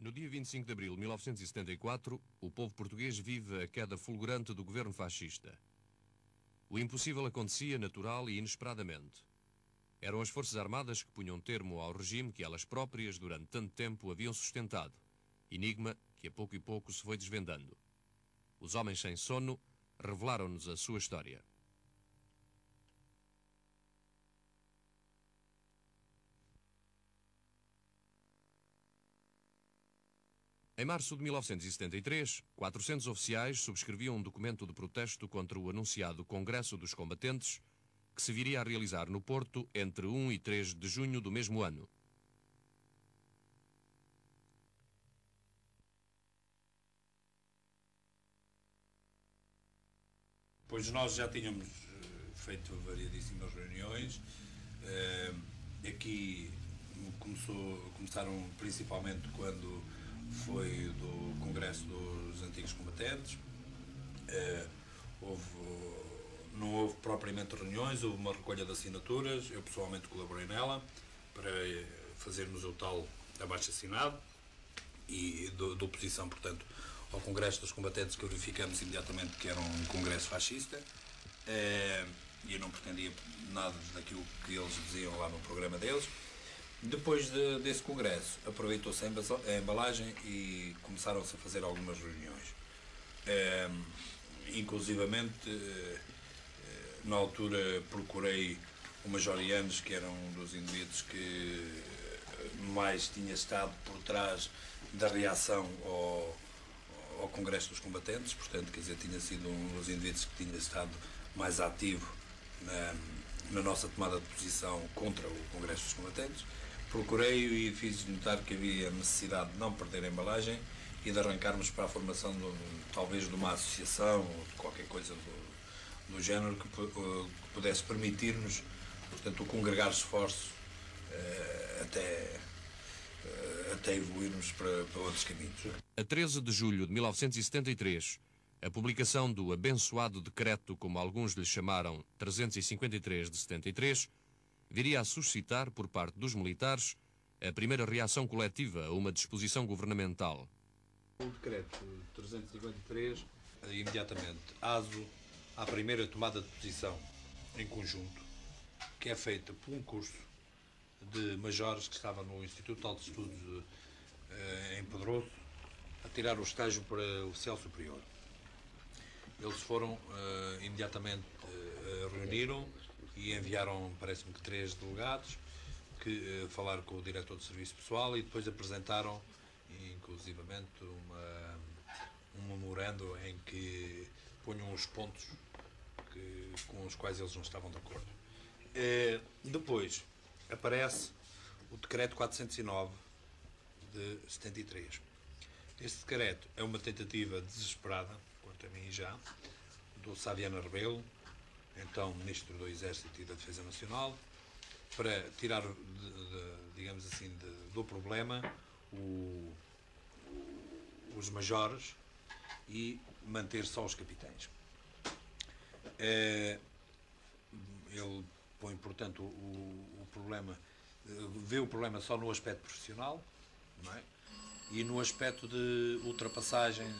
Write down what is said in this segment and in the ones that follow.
No dia 25 de abril de 1974, o povo português vive a queda fulgurante do governo fascista. O impossível acontecia natural e inesperadamente. Eram as Forças Armadas que punham termo ao regime que elas próprias durante tanto tempo haviam sustentado, enigma que a pouco e pouco se foi desvendando. Os homens sem sono revelaram-nos a sua história. Em março de 1973, 400 oficiais subscreviam um documento de protesto contra o anunciado Congresso dos Combatentes, que se viria a realizar no Porto entre 1 e 3 de junho do mesmo ano. Pois nós já tínhamos feito variedíssimas reuniões. Aqui começaram principalmente quando foi do Congresso dos Antigos Combatentes. Não houve propriamente reuniões, houve uma recolha de assinaturas. Eu pessoalmente colaborei nela para fazermos o tal abaixo-assinado e de oposição, portanto, ao Congresso dos Combatentes, que verificamos imediatamente que era um congresso fascista. E eu não pretendia nada daquilo que eles diziam lá no programa deles. Depois desse congresso, aproveitou-se a embalagem e começaram-se a fazer algumas reuniões. Inclusivamente, na altura procurei o Major Yanes, que era um dos indivíduos que mais tinha estado por trás da reação ao Congresso dos Combatentes, portanto, quer dizer, tinha sido um dos indivíduos que tinha estado mais ativo na nossa tomada de posição contra o Congresso dos Combatentes. Procurei-o e fiz notar que havia necessidade de não perder a embalagem e de arrancarmos para a formação talvez de uma associação ou de qualquer coisa do género que pudesse permitir-nos, portanto, o congregar esforços até evoluirmos para outros caminhos. A 13 de julho de 1973, a publicação do abençoado decreto, como alguns lhe chamaram, 353 de 73, viria a suscitar, por parte dos militares, a primeira reação coletiva a uma disposição governamental. O decreto 353, imediatamente, aso à primeira tomada de posição em conjunto, que é feita por um curso de majores que estava no Instituto de Altos Estudos em Pedroso, a tirar o estágio para oficial superior. Eles foram imediatamente reuniram e enviaram, parece-me que 3 delegados que falaram com o diretor de serviço pessoal e depois apresentaram inclusivamente um memorando em que punham os pontos com os quais eles não estavam de acordo. Depois aparece o decreto 409 de 73. Este decreto é uma tentativa desesperada, quanto a mim já, do Saviano Rebelo, então Ministro do Exército e da Defesa Nacional, para tirar, digamos assim, do problema os majores e manter só os capitães. Ele põe, portanto, o problema, vê o problema só no aspecto profissional, não é? E no aspecto de ultrapassagens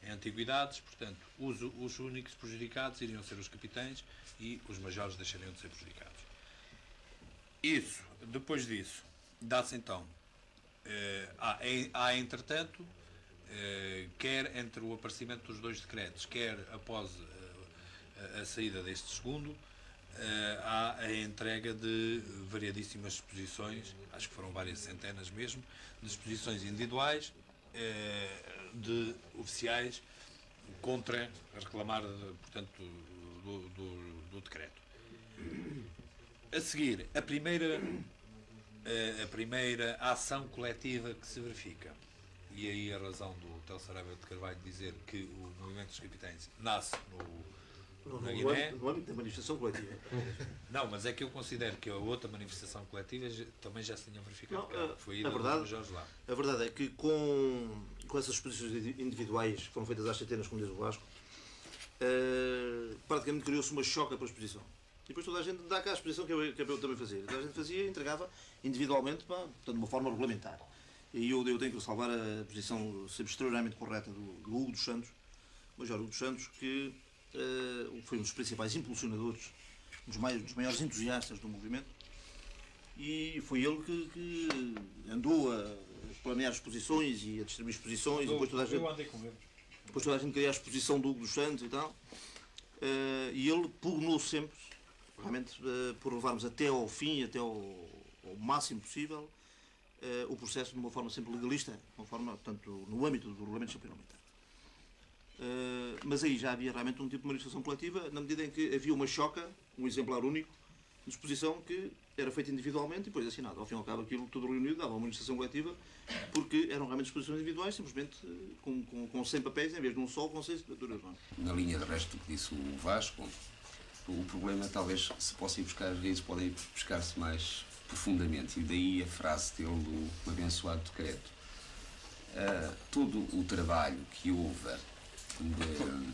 em antiguidades, portanto, os únicos prejudicados iriam ser os capitães e os majores deixariam de ser prejudicados. Depois disso, dá-se então, há entretanto, quer entre o aparecimento dos 2 decretos, quer após a saída deste segundo, há a entrega de variadíssimas exposições, acho que foram várias centenas mesmo, de exposições individuais de oficiais contra a reclamar, portanto, do decreto. A seguir, a primeira ação coletiva que se verifica, e aí a razão do Telmo Saraiva de Carvalho dizer que o movimento dos capitães nasce na Guiné. No âmbito da manifestação coletiva. Não, mas é que eu considero que a outra manifestação coletiva também já se tinha verificado. Não, foi a verdade é que com essas exposições individuais que foram feitas às centenas, como diz o Vasco, praticamente criou-se uma choca para a exposição. E depois toda a gente dá cá a exposição que é para eu também fazer. Toda a gente fazia e entregava individualmente, portanto, de uma forma regulamentar. E eu tenho que salvar a posição sempre extremamente correta do Hugo dos Santos, o Major Hugo dos Santos, que foi um dos principais impulsionadores, um dos maiores entusiastas do movimento, e foi ele que andou a planear exposições e a distribuir exposições, e depois toda a gente queria a exposição do Hugo dos Santos e tal, e ele pugnou sempre, realmente, por levarmos até ao fim, até ao máximo possível, o processo de uma forma sempre legalista, uma forma, portanto, no âmbito do regulamento disciplinar militar. Mas aí já havia realmente um tipo de manifestação coletiva, na medida em que havia uma choca, um exemplar único, de exposição que era feita individualmente e depois assinado. Ao fim e ao cabo, aquilo tudo reunido dava uma manifestação coletiva, porque eram realmente exposições individuais, simplesmente com 100 papéis, em vez de um só, com 6 assinaturas. Na linha de resto do que disse o Vasco, o problema talvez se possa ir buscar, às vezes podem ir buscar-se mais profundamente, e daí a frase dele do abençoado decreto. Todo o trabalho que houve de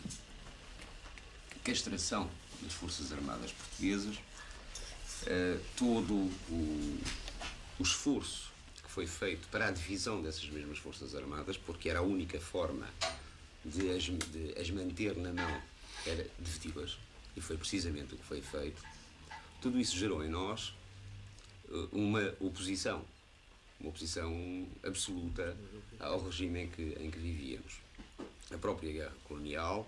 castração das Forças Armadas Portuguesas, todo o esforço que foi feito para a divisão dessas mesmas Forças Armadas, porque era a única forma de as manter na mão, era dividi-las, e foi precisamente o que foi feito. Tudo isso gerou em nós uma oposição absoluta ao regime em que vivíamos. A própria guerra colonial,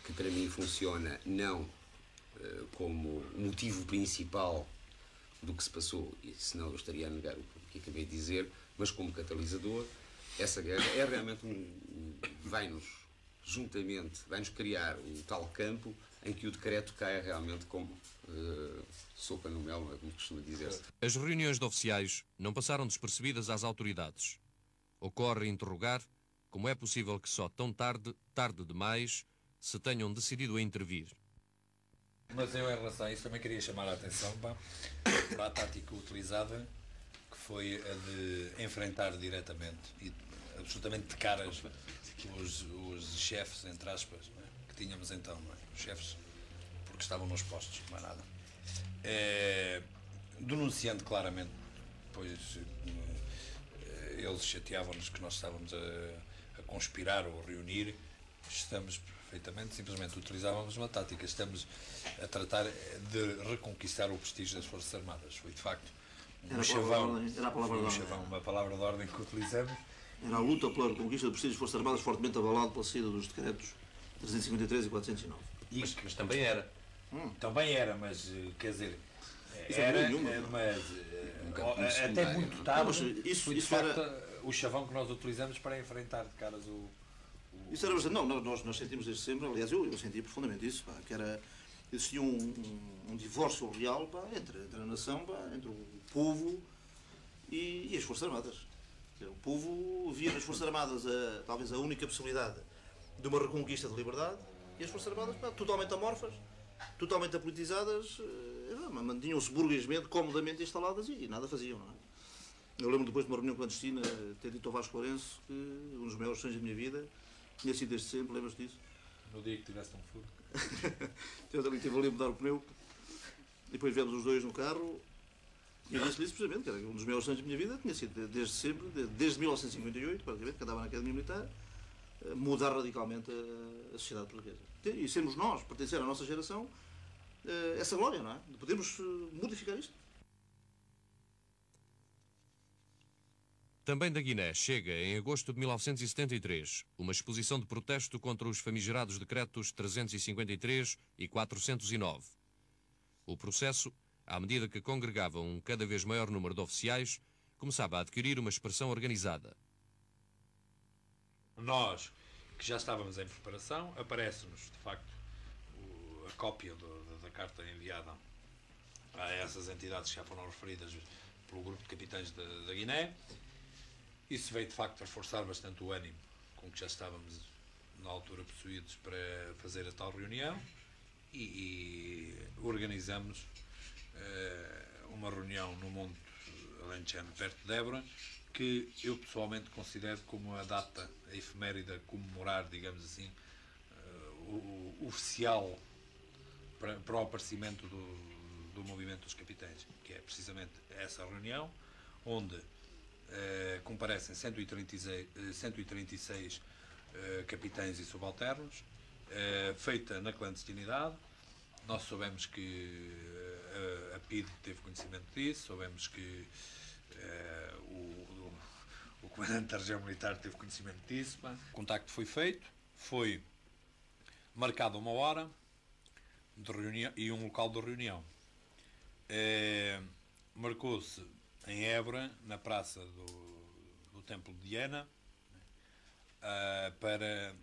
que para mim funciona não como motivo principal do que se passou, e senão eu estaria a negar o que acabei de dizer, mas como catalisador, essa guerra é realmente vai-nos criar o tal campo em que o decreto cai realmente como sopa no mel, não é como costuma dizer-se. As reuniões de oficiais não passaram despercebidas às autoridades. Ocorre interrogar como é possível que só tão tarde demais, se tenham decidido a intervir. Mas eu, em relação a isso, também queria chamar a atenção para a tática utilizada, que foi a de enfrentar diretamente e absolutamente de caras os chefes, entre aspas, não é? Que tínhamos então, não é? Os chefes, porque estavam nos postos, não é nada. Denunciando claramente, pois eles chateavam-nos que nós estávamos a conspirar ou a reunir. Estamos perfeitamente, simplesmente utilizávamos uma tática. Estamos a tratar de reconquistar o prestígio das Forças Armadas. Foi de facto uma palavra de ordem que utilizamos. Era a luta pela reconquista do prestígio das Forças Armadas, fortemente abalado pela saída dos decretos 353 e 409. Mas também era. Também era, mas quer dizer, mas até muito tarde. Isso de facto era o chavão que nós utilizamos para enfrentar de caras Isso era bastante. Não, nós sentimos desde sempre, aliás, eu senti profundamente isso, pá, que existia um divórcio real, pá, entre a nação, pá, entre o povo e as Forças Armadas. O povo via nas Forças Armadas talvez a única possibilidade de uma reconquista de liberdade, e as Forças Armadas, pá, totalmente amorfas, totalmente apolitizadas, mantinham-se burguesmente, comodamente instaladas e nada faziam, não é? Eu lembro depois de uma reunião clandestina ter dito ao Vasco Lourenço que um dos maiores sonhos da minha vida tinha sido desde sempre, lembras-te disso? No dia que tivesse um furo. Eu também estive ali a mudar o pneu, e depois viemos os dois no carro, e eu disse-lhe isso precisamente, que era um dos maiores sonhos da minha vida, tinha sido desde sempre, desde 1958, praticamente, que andava na Academia Militar, mudar radicalmente a sociedade portuguesa. E sermos nós, pertencer à nossa geração, essa glória, não é? De podermos modificar isto. Também da Guiné chega, em agosto de 1973, uma exposição de protesto contra os famigerados decretos 353 e 409. O processo, à medida que congregava um cada vez maior número de oficiais, começava a adquirir uma expressão organizada. Nós, que já estávamos em preparação, aparece-nos, de facto, a cópia da carta enviada a essas entidades que já foram referidas pelo grupo de capitães da Guiné. Isso veio, de facto, a reforçar bastante o ânimo com que já estávamos, na altura, possuídos para fazer a tal reunião e organizamos uma reunião no Monte Alentejano, perto de Évora, que eu pessoalmente considero como a data, a efeméride a comemorar, digamos assim, o oficial para o aparecimento do movimento dos capitães, que é precisamente essa reunião, onde comparecem 136 capitães e subalternos, feita na clandestinidade. Nós soubemos que a PIDE teve conhecimento disso, soubemos que o comandante da região militar teve conhecimento disso. O contacto foi feito, foi marcada uma hora de reunião e um local de reunião. Marcou-se em Évora, na praça do Templo de Diana, para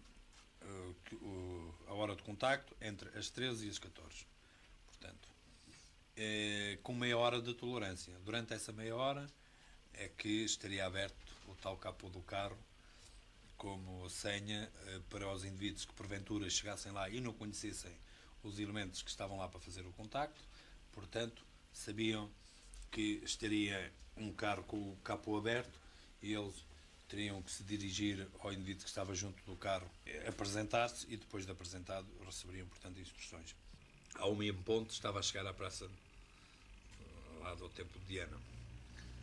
a hora de contacto entre as 13 e as 14. Portanto, com meia hora de tolerância. Durante essa meia hora é que estaria aberto o tal capô do carro como senha para os indivíduos que porventura chegassem lá e não conhecessem os elementos que estavam lá para fazer o contacto. Portanto, sabiam que estaria um carro com o capô aberto e eles teriam que se dirigir ao indivíduo que estava junto do carro, apresentar-se e depois de apresentado receberiam, portanto, instruções. Ao mesmo ponto estava a chegar à praça lá do Templo de Diana.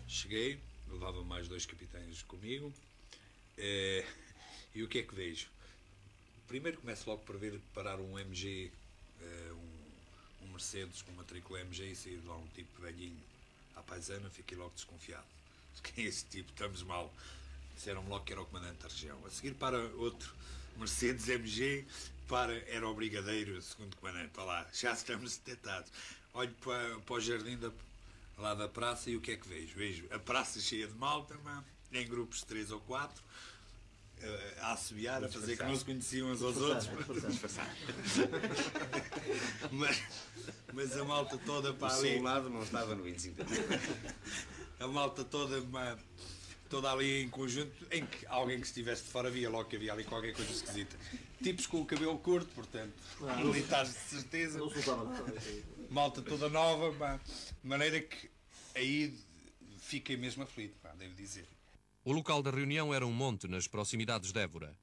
Cheguei, levava mais 2 capitães comigo e o que é que vejo? Primeiro começo logo por ver parar um MG, um Mercedes com matrícula MG e sair de lá um tipo velhinho à paisana. Fiquei logo desconfiado. Quem é esse tipo? Estamos mal. Disseram-me logo que era o comandante da região. A seguir para outro Mercedes MG, era o brigadeiro, segundo comandante. Olá, já estamos detectados. Olho para o jardim lá da praça e o que é que vejo? Vejo a praça cheia de malta, em grupos de 3 ou 4, a assobiar, a fazer que não se conheciam uns aos outros. Mas a malta toda para ali. O seu lado não estava no 25 de abril. A malta toda ali em conjunto, em que alguém que estivesse de fora via logo que havia ali qualquer coisa esquisita. Tipos com o cabelo curto, portanto, militares de certeza. Não soltava nada. Malta toda nova, de maneira que aí fiquei mesmo aflito, devo dizer. O local da reunião era um monte nas proximidades de Évora.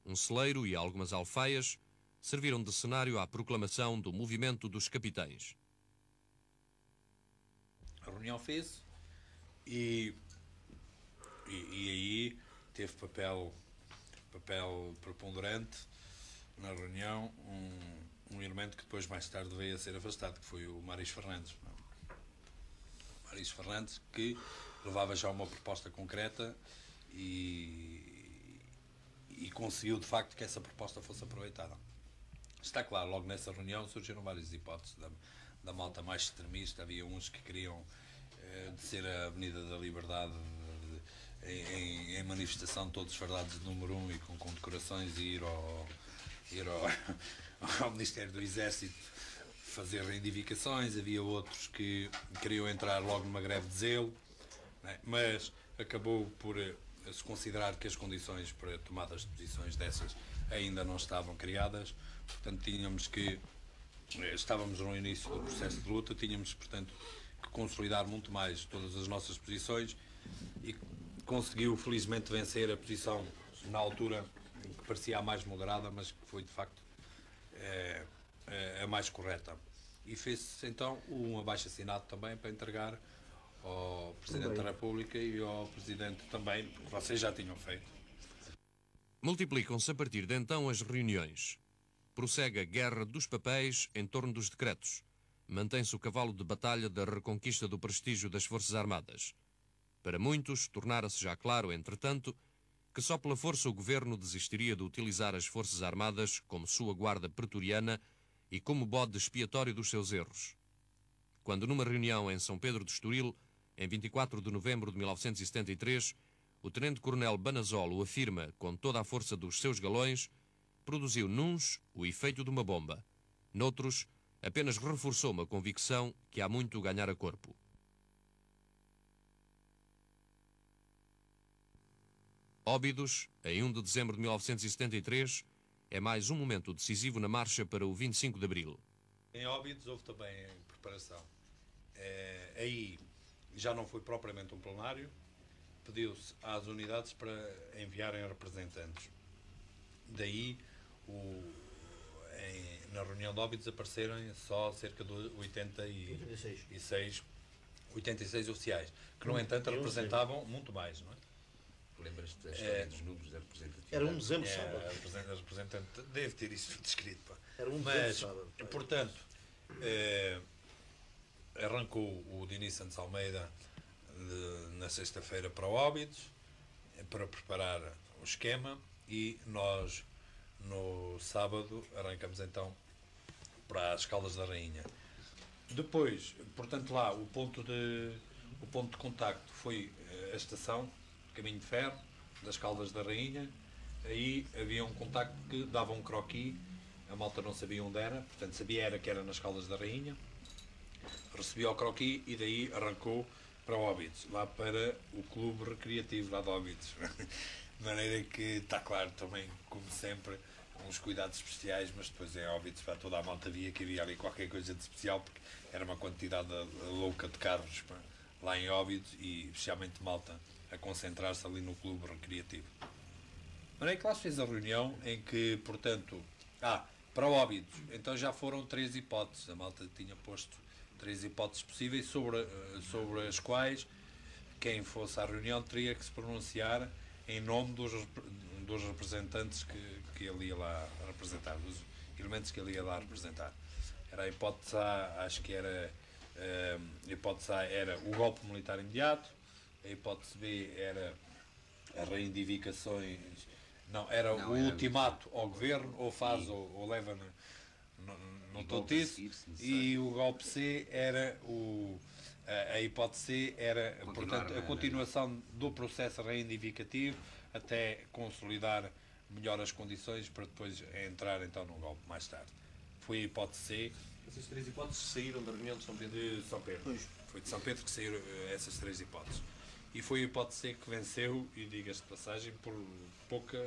Um celeiro e algumas alfaias serviram de cenário à proclamação do movimento dos capitães. A reunião fez e aí teve papel preponderante na reunião um elemento que depois mais tarde veio a ser afastado, que foi o Maris Fernandes. Maris Fernandes, que levava já uma proposta concreta e conseguiu de facto que essa proposta fosse aproveitada. Está claro, logo nessa reunião surgiram várias hipóteses da malta mais extremista. Havia uns que queriam descer a Avenida da Liberdade em manifestação, todos fardados de número 1 e com condecorações, e ir ao Ministério do Exército fazer reivindicações. Havia outros que queriam entrar logo numa greve de zelo, mas acabou por se considerar que as condições para tomadas de posições dessas ainda não estavam criadas. Portanto, estávamos no início do processo de luta, tínhamos, portanto, que consolidar muito mais todas as nossas posições, e conseguiu felizmente vencer a posição na altura que parecia a mais moderada, mas que foi de facto a mais correta. E fez-se então um abaixo-assinado também para entregar ao Presidente da República e ao Presidente também, porque vocês já tinham feito. Multiplicam-se a partir de então as reuniões. Prossegue a guerra dos papéis em torno dos decretos. Mantém-se o cavalo de batalha da reconquista do prestígio das Forças Armadas. Para muitos, tornara-se já claro, entretanto, que só pela força o governo desistiria de utilizar as Forças Armadas como sua guarda pretoriana e como bode expiatório dos seus erros. Quando numa reunião em São Pedro de Estoril, em 24 de novembro de 1973, o tenente-coronel Banazolo afirma com toda a força dos seus galões, produziu nuns o efeito de uma bomba. Noutros, apenas reforçou uma convicção que há muito ganhar a corpo. Óbidos, em 1 de dezembro de 1973, é mais um momento decisivo na marcha para o 25 de abril. Em Óbidos houve também preparação. Aí já não foi propriamente um plenário, pediu-se às unidades para enviarem representantes. Daí, na reunião de Óbidos apareceram só cerca de 86 oficiais, que no entanto representavam muito mais, não é? Lembras-te da história dos números da representatividade? Era um dezembro de sábado. A representante deve ter isso tudo escrito. Pá. Era um dezembro de sábado. Mas, portanto, arrancou o Diniz Santos Almeida na sexta-feira para Óbidos para preparar o esquema e nós no sábado arrancamos então para as Caldas da Rainha. Depois, portanto, lá o ponto de contacto foi a estação Caminho de Ferro das Caldas da Rainha. Aí havia um contacto que dava um croquis, a malta não sabia onde era, portanto sabia que era nas Caldas da Rainha, recebia o croquis e daí arrancou para Óbidos, lá para o clube recreativo lá de Óbidos. De maneira que está claro também, como sempre, uns cuidados especiais, mas depois em Óbidos para toda a malta via que havia ali qualquer coisa de especial, porque era uma quantidade louca de carros lá em Óbidos e especialmente malta a concentrar-se ali no clube recreativo. De maneira que lá se fez a reunião em que, portanto, para Óbidos, então já foram 3 hipóteses, a malta tinha posto 3 hipóteses possíveis sobre as quais quem fosse à reunião teria que se pronunciar em nome dos representantes que ele ia lá representar, dos elementos que ele ia lá representar. Era a hipótese A, acho que era a hipótese A era o golpe militar imediato, a hipótese B era as reivindicações, era o ultimato ao governo, ou faz ou leva, não estou disso, e o golpe C era a hipótese C era, portanto, a continuação do processo reivindicativo até consolidar melhor as condições para depois entrar então no golpe mais tarde. Foi a hipótese C. Essas 3 hipóteses saíram da reunião de São Pedro? De São Pedro. Pois. Foi de São Pedro que saíram essas 3 hipóteses. E foi a hipótese C que venceu, e diga-se de passagem, por poucos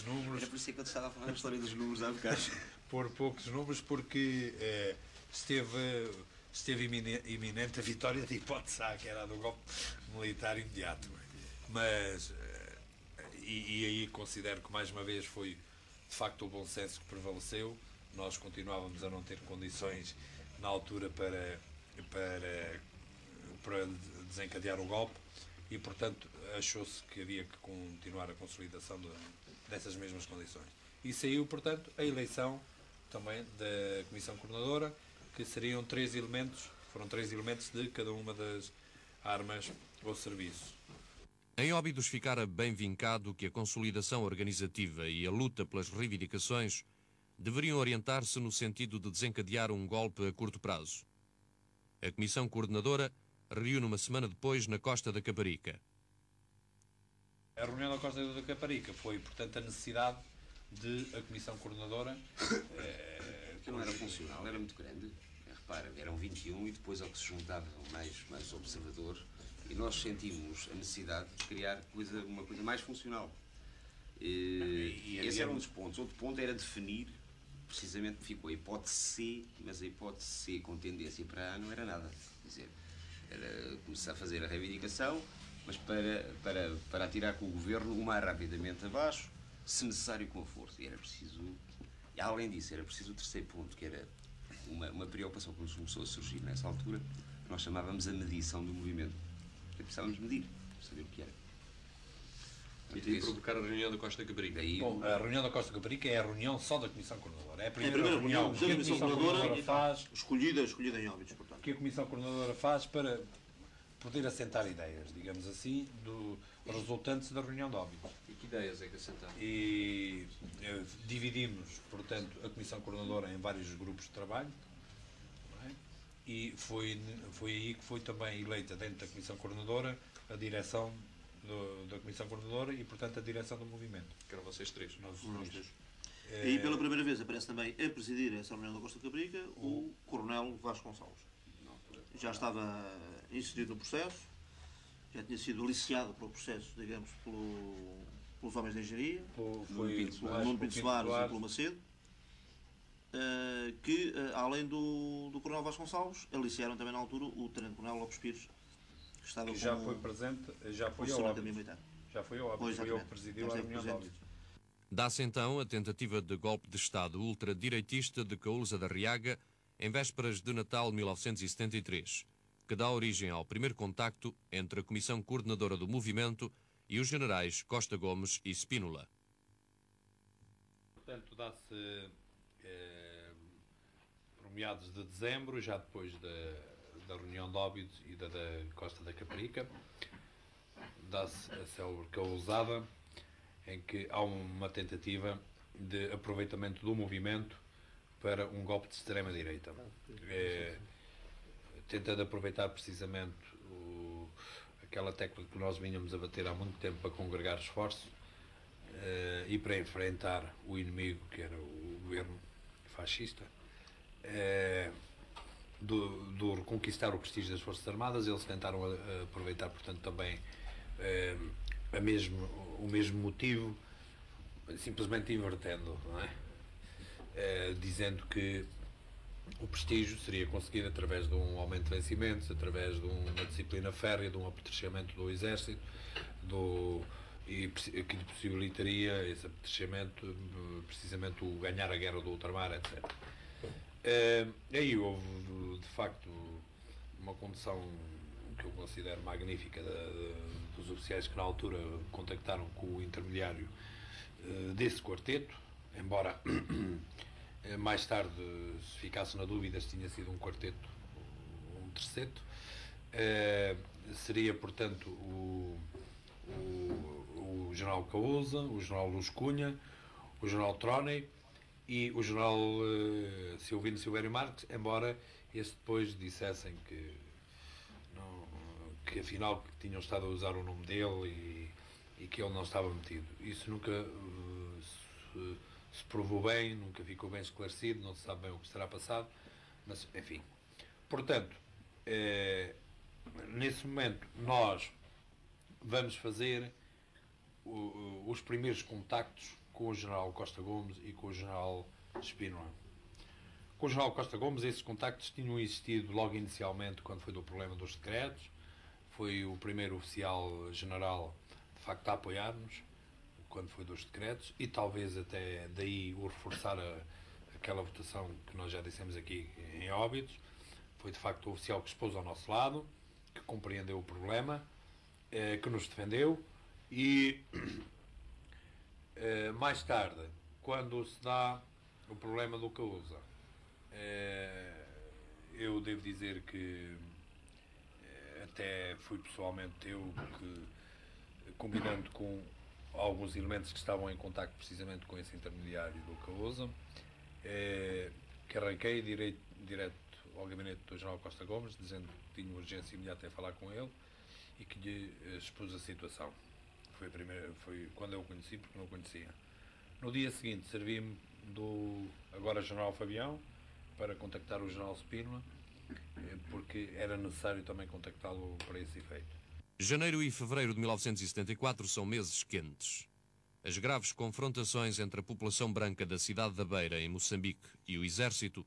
números. Era por isso que eu estava a falar a história dos números há bocado. Por poucos números, porque esteve iminente a vitória da hipótese A, que era a do golpe militar imediato. Mas, e aí considero que mais uma vez foi de facto o bom senso que prevaleceu. Nós continuávamos a não ter condições na altura para desencadear o golpe e, portanto, achou-se que havia que continuar a consolidação dessas mesmas condições. E saiu, portanto, a eleição também da Comissão Coordenadora, que seriam 3 elementos, foram 3 elementos de cada uma das armas ou serviço. Em Óbidos ficara bem vincado que a consolidação organizativa e a luta pelas reivindicações deveriam orientar-se no sentido de desencadear um golpe a curto prazo. A Comissão Coordenadora reuniu uma semana depois na Costa da Caparica. A reunião da Costa da Caparica foi, portanto, a necessidade de a Comissão Coordenadora... que não era funcional, era muito grande. Repara, eram 21 e depois ao que se juntavam mais observadores, e nós sentimos a necessidade de criar uma coisa mais funcional. Esse era um dos pontos. Outro ponto era definir, precisamente, ficou a hipótese C, mas a hipótese C com tendência para A não era nada. Quer dizer, era começar a fazer a reivindicação, mas para atirar com o governo o mais rapidamente abaixo, se necessário com a força. E era preciso, e além disso, era preciso o terceiro ponto, que era uma preocupação que nos começou a surgir nessa altura, que nós chamávamos a medição do movimento. Precisávamos medir, saber o que era. E daí provocar a reunião da Costa da Caparica. Bom, a reunião da Costa da Caparica é a reunião só da Comissão Coordenadora. É a primeira reunião que a Comissão Coordenadora faz, escolhida em Óbidos, portanto. que a Comissão Coordenadora faz para poder assentar ideias, digamos assim, resultantes da reunião de Óbidos. E que ideias é que assentaram? E dividimos, portanto, a Comissão Coordenadora em vários grupos de trabalho, não é? E foi aí que foi também eleita dentro da Comissão Coordenadora a direção da Comissão Coordenadora e, portanto, a direção do movimento. Que eram vocês 3. Nós 3. E pela primeira vez aparece também a presidir essa reunião da Costa da Caparica o Coronel Vasco Gonçalves. Já estava inserido no processo, já tinha sido aliciado para o processo, digamos, pelos homens de engenharia, pelo Nuno Pinto Soares e pelo Macedo, que, além do Coronel Vasco Gonçalves, aliciaram também na altura o Tenente-Coronel Lopes Pires, que estava que já como foi presente, já foi ao funcionário óbito. militar. Já foi ao óbito, foi eu que presidiu a reunião de óbito. Dá-se então a tentativa de golpe de Estado ultradireitista de Caúlza da Riaga em vésperas de Natal de 1973, que dá origem ao primeiro contacto entre a Comissão Coordenadora do Movimento e os generais Costa Gomes e Spínola. Portanto, dá-se por meados de dezembro, já depois da reunião de óbito e da Costa da Caparica, dá-se a célebre causada em que há uma tentativa de aproveitamento do movimento para um golpe de extrema-direita. Tentando aproveitar precisamente aquela tecla que nós vinhamos a bater há muito tempo para congregar esforços e para enfrentar o inimigo, que era o governo fascista, do reconquistar o prestígio das Forças Armadas. Eles tentaram aproveitar, portanto, também o mesmo motivo, simplesmente invertendo, não é? Dizendo que o prestígio seria conseguido através de um aumento de vencimentos, através de uma disciplina férrea, de um apetrechamento do exército, e que lhe possibilitaria esse apetrechamento, precisamente o ganhar a guerra do ultramar, etc. Aí houve, de facto, uma condução que eu considero magnífica dos oficiais que na altura contactaram com o intermediário desse quarteto, embora mais tarde se ficasse na dúvida se tinha sido um quarteto ou um terceto. Seria, portanto, o general Caúza, o general Luz Cunha, o general Troney e o general Silvino Silvério Marques, embora estes depois dissessem que afinal que tinham estado a usar o nome dele e que ele não estava metido. Isso nunca se provou bem, nunca ficou bem esclarecido, não se sabe bem o que será passado, mas enfim. Portanto, nesse momento nós vamos fazer os primeiros contactos com o general Costa Gomes e com o general Spínola. Com o general Costa Gomes, esses contactos tinham existido logo inicialmente, quando foi do problema dos decretos. Foi o primeiro oficial general, de facto, a apoiar-nos quando foi dos decretos, e talvez até daí o reforçar aquela votação que nós já dissemos aqui em Óbidos. Foi de facto o oficial que expôs ao nosso lado, que compreendeu o problema, que nos defendeu, e mais tarde, quando se dá o problema do Caúza, eu devo dizer que até fui pessoalmente eu que, combinando com alguns elementos que estavam em contacto precisamente com esse intermediário do Caúza, que arranquei direto ao gabinete do general Costa Gomes, dizendo que tinha urgência imediata em falar com ele e que lhe expus a situação. Foi quando eu o conheci, porque não o conhecia. No dia seguinte servi-me do agora general Fabião para contactar o general Spínola, porque era necessário também contactá-lo para esse efeito. Janeiro e fevereiro de 1974 são meses quentes. As graves confrontações entre a população branca da cidade da Beira, em Moçambique, e o exército,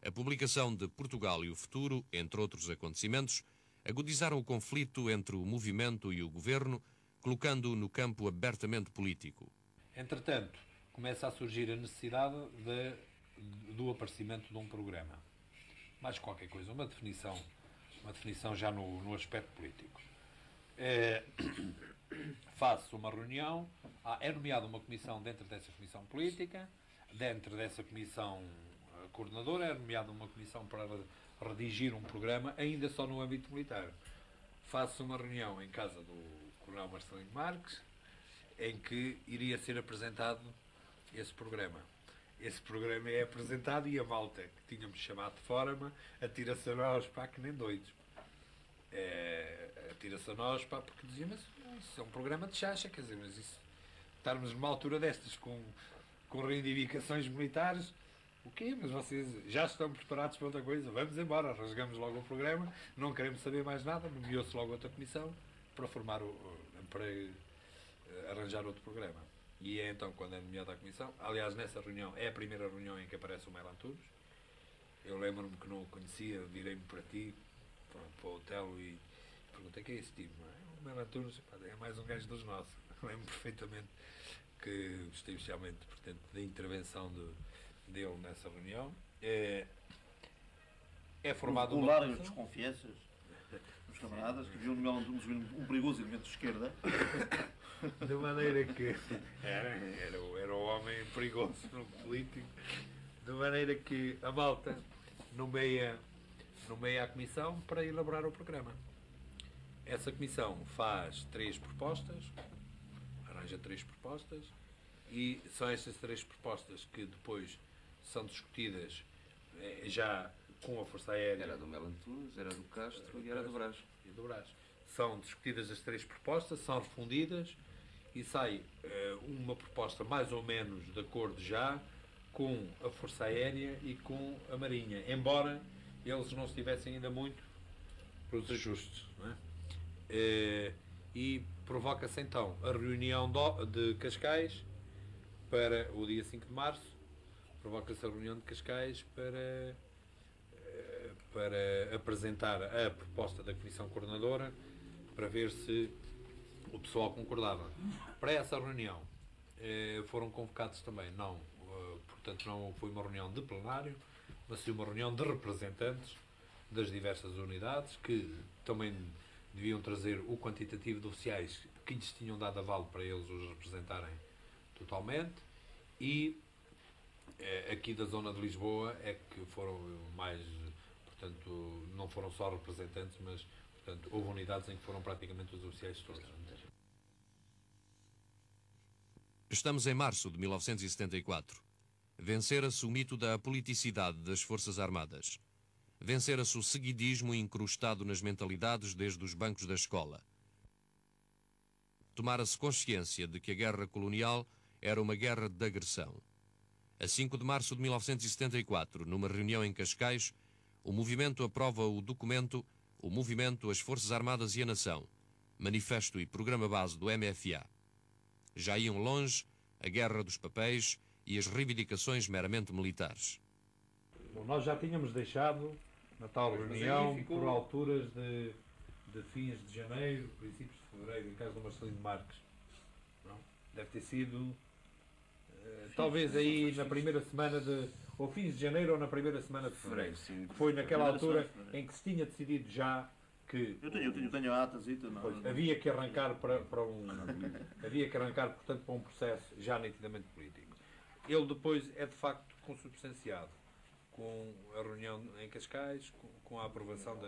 a publicação de Portugal e o Futuro, entre outros acontecimentos, agudizaram o conflito entre o movimento e o governo, colocando-o no campo abertamente político. Entretanto, começa a surgir a necessidade do aparecimento de um programa. Mais qualquer coisa, uma definição já no aspecto político. Faz-se uma reunião, é nomeada uma comissão dentro dessa comissão política, dentro dessa comissão coordenadora é nomeada uma comissão para redigir um programa, ainda só no âmbito militar. Faz-se uma reunião em casa do coronel Marcelino Marques, em que iria ser apresentado esse programa. Esse programa é apresentado e a malta que tínhamos chamado de forma atira-se a nós, pá, que nem doidos. Atira-se a nós, pá, porque dizia, mas isso é um programa de chacha, quer dizer, mas isso, estarmos numa altura destas com reivindicações militares, o quê? Mas vocês já estão preparados para outra coisa? Vamos embora, rasgamos logo o programa, não queremos saber mais nada, nomeou-se logo outra comissão para para arranjar outro programa. E é então quando é nomeada a comissão. Aliás, nessa reunião, é a primeira reunião em que aparece o Melo Antunes. Eu lembro-me que não o conhecia, virei-me para ti, para o Otelo, e perguntei quem é esse tipo, não é? O Melo Antunes, é mais um gajo dos nossos. Lembro perfeitamente que gostei especialmente, portanto, da intervenção dele nessa reunião. É formado uma... as desconfianças dos camaradas que viam no Melo Antunes um perigoso elemento de esquerda. De maneira que era um homem perigoso no político, de maneira que a malta nomeia a comissão para elaborar o programa. Essa comissão faz 3 propostas, arranja 3 propostas, e são estas 3 propostas que depois são discutidas já com a Força Aérea. Era do Melo Antunes, era do Castro e era do Brás. São discutidas as 3 propostas, são refundidas e sai uma proposta mais ou menos de acordo já com a Força Aérea e com a Marinha, embora eles não estivessem ainda muito para os ajustes. Não é? E provoca-se então a reunião de Cascais para o dia 5 de março, provoca-se a reunião de Cascais para apresentar a proposta da Comissão Coordenadora para ver se o pessoal concordava. Para essa reunião foram convocados também, portanto não foi uma reunião de plenário, mas sim uma reunião de representantes das diversas unidades que também deviam trazer o quantitativo de oficiais que lhes tinham dado aval para eles os representarem totalmente, e aqui da zona de Lisboa é que foram mais, portanto, não foram só representantes, mas portanto, houve unidades em que foram praticamente os oficiais todos. Estamos em março de 1974. Vencera-se o mito da apoliticidade das Forças Armadas. Vencera-se o seguidismo incrustado nas mentalidades desde os bancos da escola. Tomara-se consciência de que a guerra colonial era uma guerra de agressão. A 5 de março de 1974, numa reunião em Cascais, o movimento aprova o documento O Movimento, as Forças Armadas e a Nação, manifesto e programa base do MFA. Já iam longe a guerra dos papéis e as reivindicações meramente militares. Bom, nós já tínhamos deixado, na tal reunião, por alturas de fins de janeiro, princípios de fevereiro, em caso do Marcelino Marques. Não? Deve ter sido, talvez aí na primeira semana ou fins de janeiro ou na primeira semana de fevereiro. Sim, foi naquela altura em que se tinha decidido já que... Eu tenho a atazita. Havia que arrancar havia que arrancar, portanto, para um processo já nitidamente político. Ele depois é de facto consubstanciado com a reunião em Cascais, com a aprovação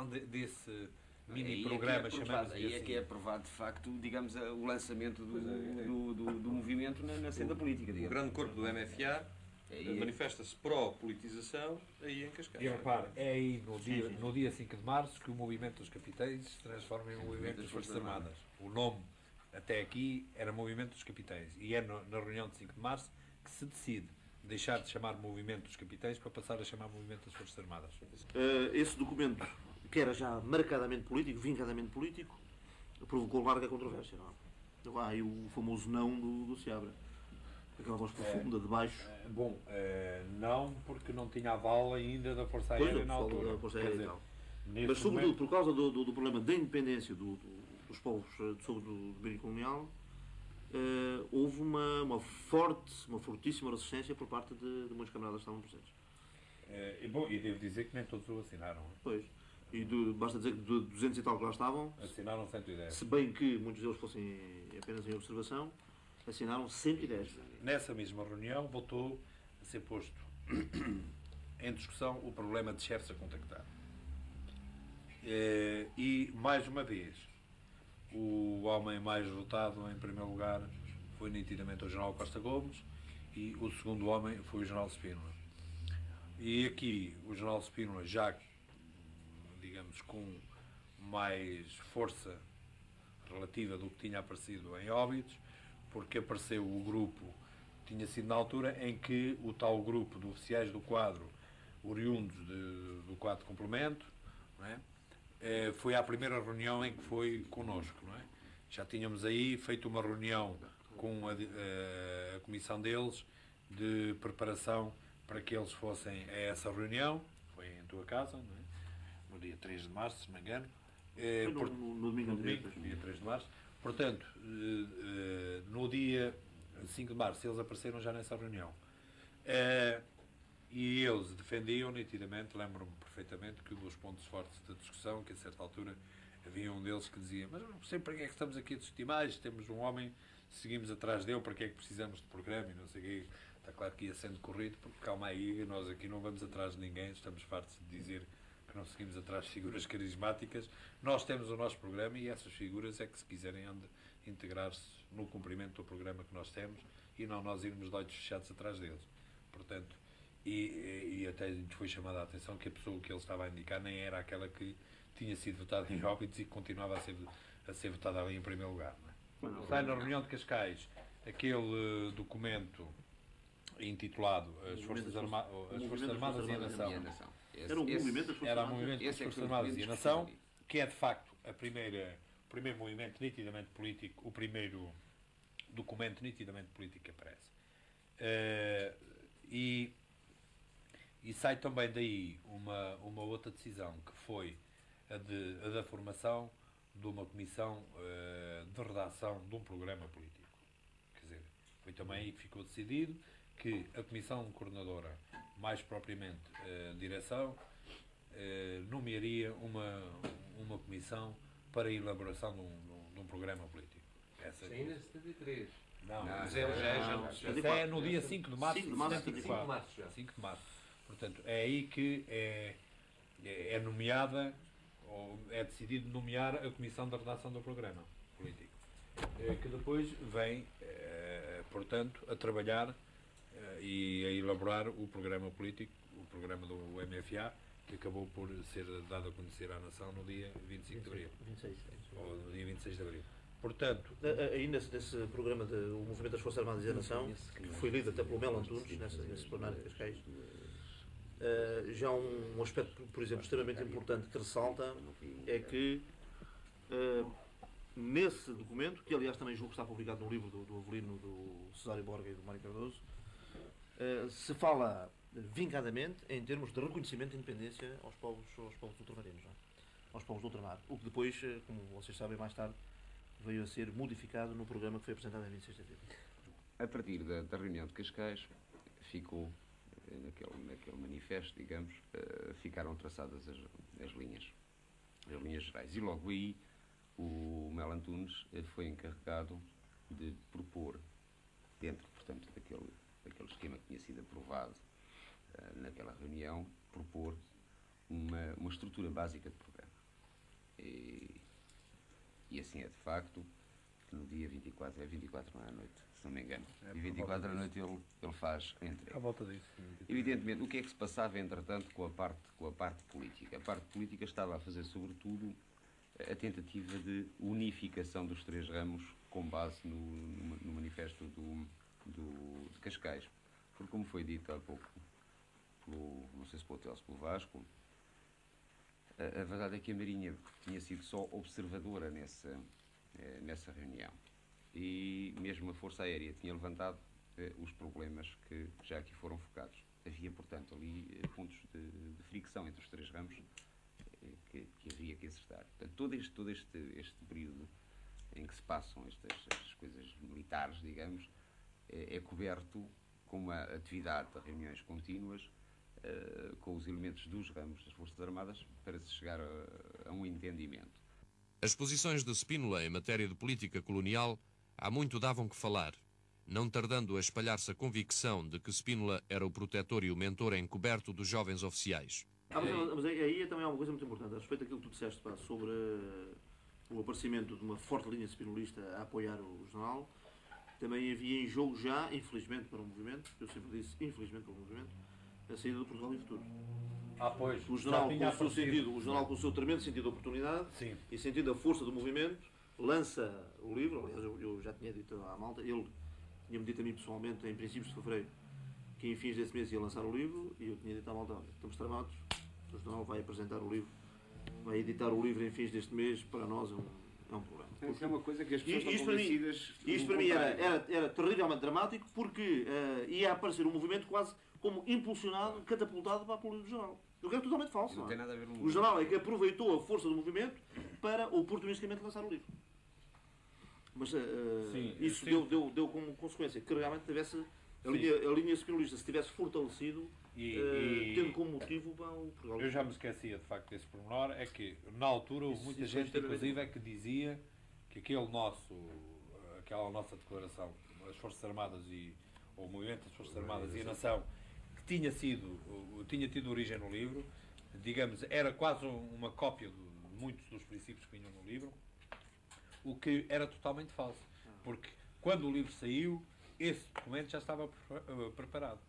desse mini-programa, chamamos aí é que é aprovado, de facto, digamos, o lançamento do movimento na senda política. O grande corpo do MFA manifesta-se pró-politização aí em Cascais. E repare, é aí no dia 5 de março que o movimento dos capitães se transforma em um movimento das Forças Armadas. O nome até aqui era Movimento dos Capitães, e é na reunião de 5 de março que se decide deixar de chamar Movimento dos Capitães para passar a chamar Movimento das Forças Armadas. Esse documento, que era já marcadamente político, vincadamente político, provocou larga controvérsia. Não? Aí o famoso não do Seabra. Aquela voz profunda de baixo. Não, porque não tinha aval ainda da Força Aérea na altura. Mas sobretudo por causa do problema da independência dos povos sobre o domínio colonial, houve uma fortíssima resistência por parte de muitos camaradas que estavam presentes. E devo dizer que nem todos o assinaram. Pois. E basta dizer que de 200 e tal que lá estavam, assinaram 110. Se bem que muitos deles fossem apenas em observação, assinaram 110. Nessa mesma reunião voltou a ser posto em discussão o problema de chefes a contactar. E, mais uma vez, o homem mais votado em primeiro lugar foi nitidamente o General Costa Gomes, e o segundo homem foi o General Spínola. E aqui o General Spínola, já, digamos, com mais força relativa do que tinha aparecido em Óbidos, porque apareceu o grupo, tinha sido na altura em que o tal grupo de oficiais do quadro, oriundos do quadro de complemento, não é? Foi à primeira reunião em que foi connosco. Não é? Já tínhamos aí feito uma reunião com a comissão deles de preparação para que eles fossem a essa reunião, foi em tua casa, não é? No dia 3 de março, se não me engano, No domingo anterior. Dia 3 de março. Portanto, no dia 5 de março, eles apareceram já nessa reunião. E eles defendiam nitidamente, lembro-me perfeitamente, que um dos pontos fortes da discussão, que a certa altura havia um deles que dizia: mas não sei para que é que estamos aqui a discutir mais, temos um homem, seguimos atrás dele, para que é que precisamos de programa e não sei o quê. Está claro que ia sendo corrido, porque calma aí, nós aqui não vamos atrás de ninguém, estamos fartos de dizer que não seguimos atrás de figuras carismáticas. Nós temos o nosso programa e essas figuras é que, se quiserem, hão de integrar-se no cumprimento do programa que nós temos e não nós irmos de olhos fechados atrás deles. Portanto, e até foi chamada a atenção que a pessoa que ele estava a indicar nem era aquela que tinha sido votada em Óbidos e que continuava a ser votada ali em primeiro lugar. Não é? Sai na reunião de Cascais aquele documento intitulado As Forças Armadas e a Nação. Era um movimento das Forças Armadas e a Nação, que é de facto o primeiro movimento nitidamente político, o primeiro documento nitidamente político que aparece. E sai também daí uma outra decisão, que foi a da formação de uma comissão de redação de um programa político. Quer dizer, foi também aí que ficou decidido que a comissão coordenadora, mais propriamente a direção, nomearia uma comissão para a elaboração de um programa político. Ainda em 73. Não, já é no dia 5 de março de 74. 5 de março. Portanto, é aí que é nomeada, ou é decidido nomear a comissão de redação do programa político. Que depois vem, portanto, a trabalhar e a elaborar o programa político, o programa do MFA, que acabou por ser dado a conhecer à nação no dia 25 de abril. 26. Ou no dia 26 de abril. Portanto, aí nesse programa do Movimento das Forças Armadas e da Nação, que foi lido até pelo Melo Antunes, nesse plenário de Cascais, já um aspecto, por exemplo, extremamente importante que ressalta é que nesse documento, que aliás também julgo que está publicado no livro do Avelino, do Cesário Borga e do Mário Cardoso, se fala vincadamente em termos de reconhecimento de independência aos povos ultramarinos, aos povos do ultramar, o que depois, como vocês sabem, mais tarde veio a ser modificado no programa que foi apresentado em 26 de abril. A partir da reunião de Cascais, ficou, naquele manifesto, digamos, ficaram traçadas as linhas gerais. E logo aí o Melo Antunes foi encarregado de propor, dentro, portanto, daquele esquema que tinha sido aprovado naquela reunião, propor uma estrutura básica de programa. E assim é de facto, que no dia 24, é 24 à noite, se não me engano, e 24 à noite ele faz a entrega. À volta disso. Evidentemente, o que é que se passava, entretanto, com a parte política? A parte política estava a fazer, sobretudo, a tentativa de unificação dos três ramos com base no manifesto de Cascais. Porque, como foi dito há pouco, não sei se pelo Telso, pelo Vasco, a verdade é que a Marinha tinha sido só observadora nessa reunião. E mesmo a Força Aérea tinha levantado os problemas que já aqui foram focados. Havia, portanto, ali pontos de fricção entre os três ramos que havia que acertar. Portanto, todo este período em que se passam estas coisas militares, digamos, é coberto com uma atividade de reuniões contínuas com os elementos dos ramos das Forças Armadas para se chegar a um entendimento. As posições de Spínola em matéria de política colonial há muito davam que falar, não tardando a espalhar-se a convicção de que Spínola era o protetor e o mentor encoberto dos jovens oficiais. Mas aí também há uma coisa muito importante, a respeito daquilo que tu disseste sobre o aparecimento de uma forte linha spinolista a apoiar o jornal. Também havia em jogo já, infelizmente para o movimento, eu sempre disse infelizmente para o movimento, a saída do Portugal em Futuro. Pois. O jornal com o seu tremendo sentido de oportunidade. Sim. E sentido da força do movimento, lança o livro. Aliás, eu já tinha dito à malta, ele tinha-me dito a mim pessoalmente, em princípios de fevereiro, que em fins desse mês ia lançar o livro, e eu tinha dito à malta: olha, estamos tramados, o jornal vai apresentar o livro, vai editar o livro em fins deste mês, para nós é um problema. Isso é uma coisa que as pessoas estão convencidas. Isto para mim era terrivelmente dramático, porque ia aparecer um movimento quase como impulsionado, catapultado para a política do jornal. O que é totalmente falso. Não tem nada a ver com o jornal é que aproveitou a força do movimento para oportunisticamente lançar o livro. Mas Sim, isso sim. deu como consequência que realmente tivesse a linha spinolista se tivesse fortalecido, tendo como motivo o Portugal. Eu já me esquecia de facto desse pormenor, é que na altura houve muita gente, inclusive, que dizia que aquela nossa declaração, as Forças Armadas ou o movimento das Forças Armadas e a Nação, que tinha tido origem no livro, digamos, era quase uma cópia de muitos dos princípios que vinham no livro, o que era totalmente falso. Porque quando o livro saiu, esse documento já estava preparado.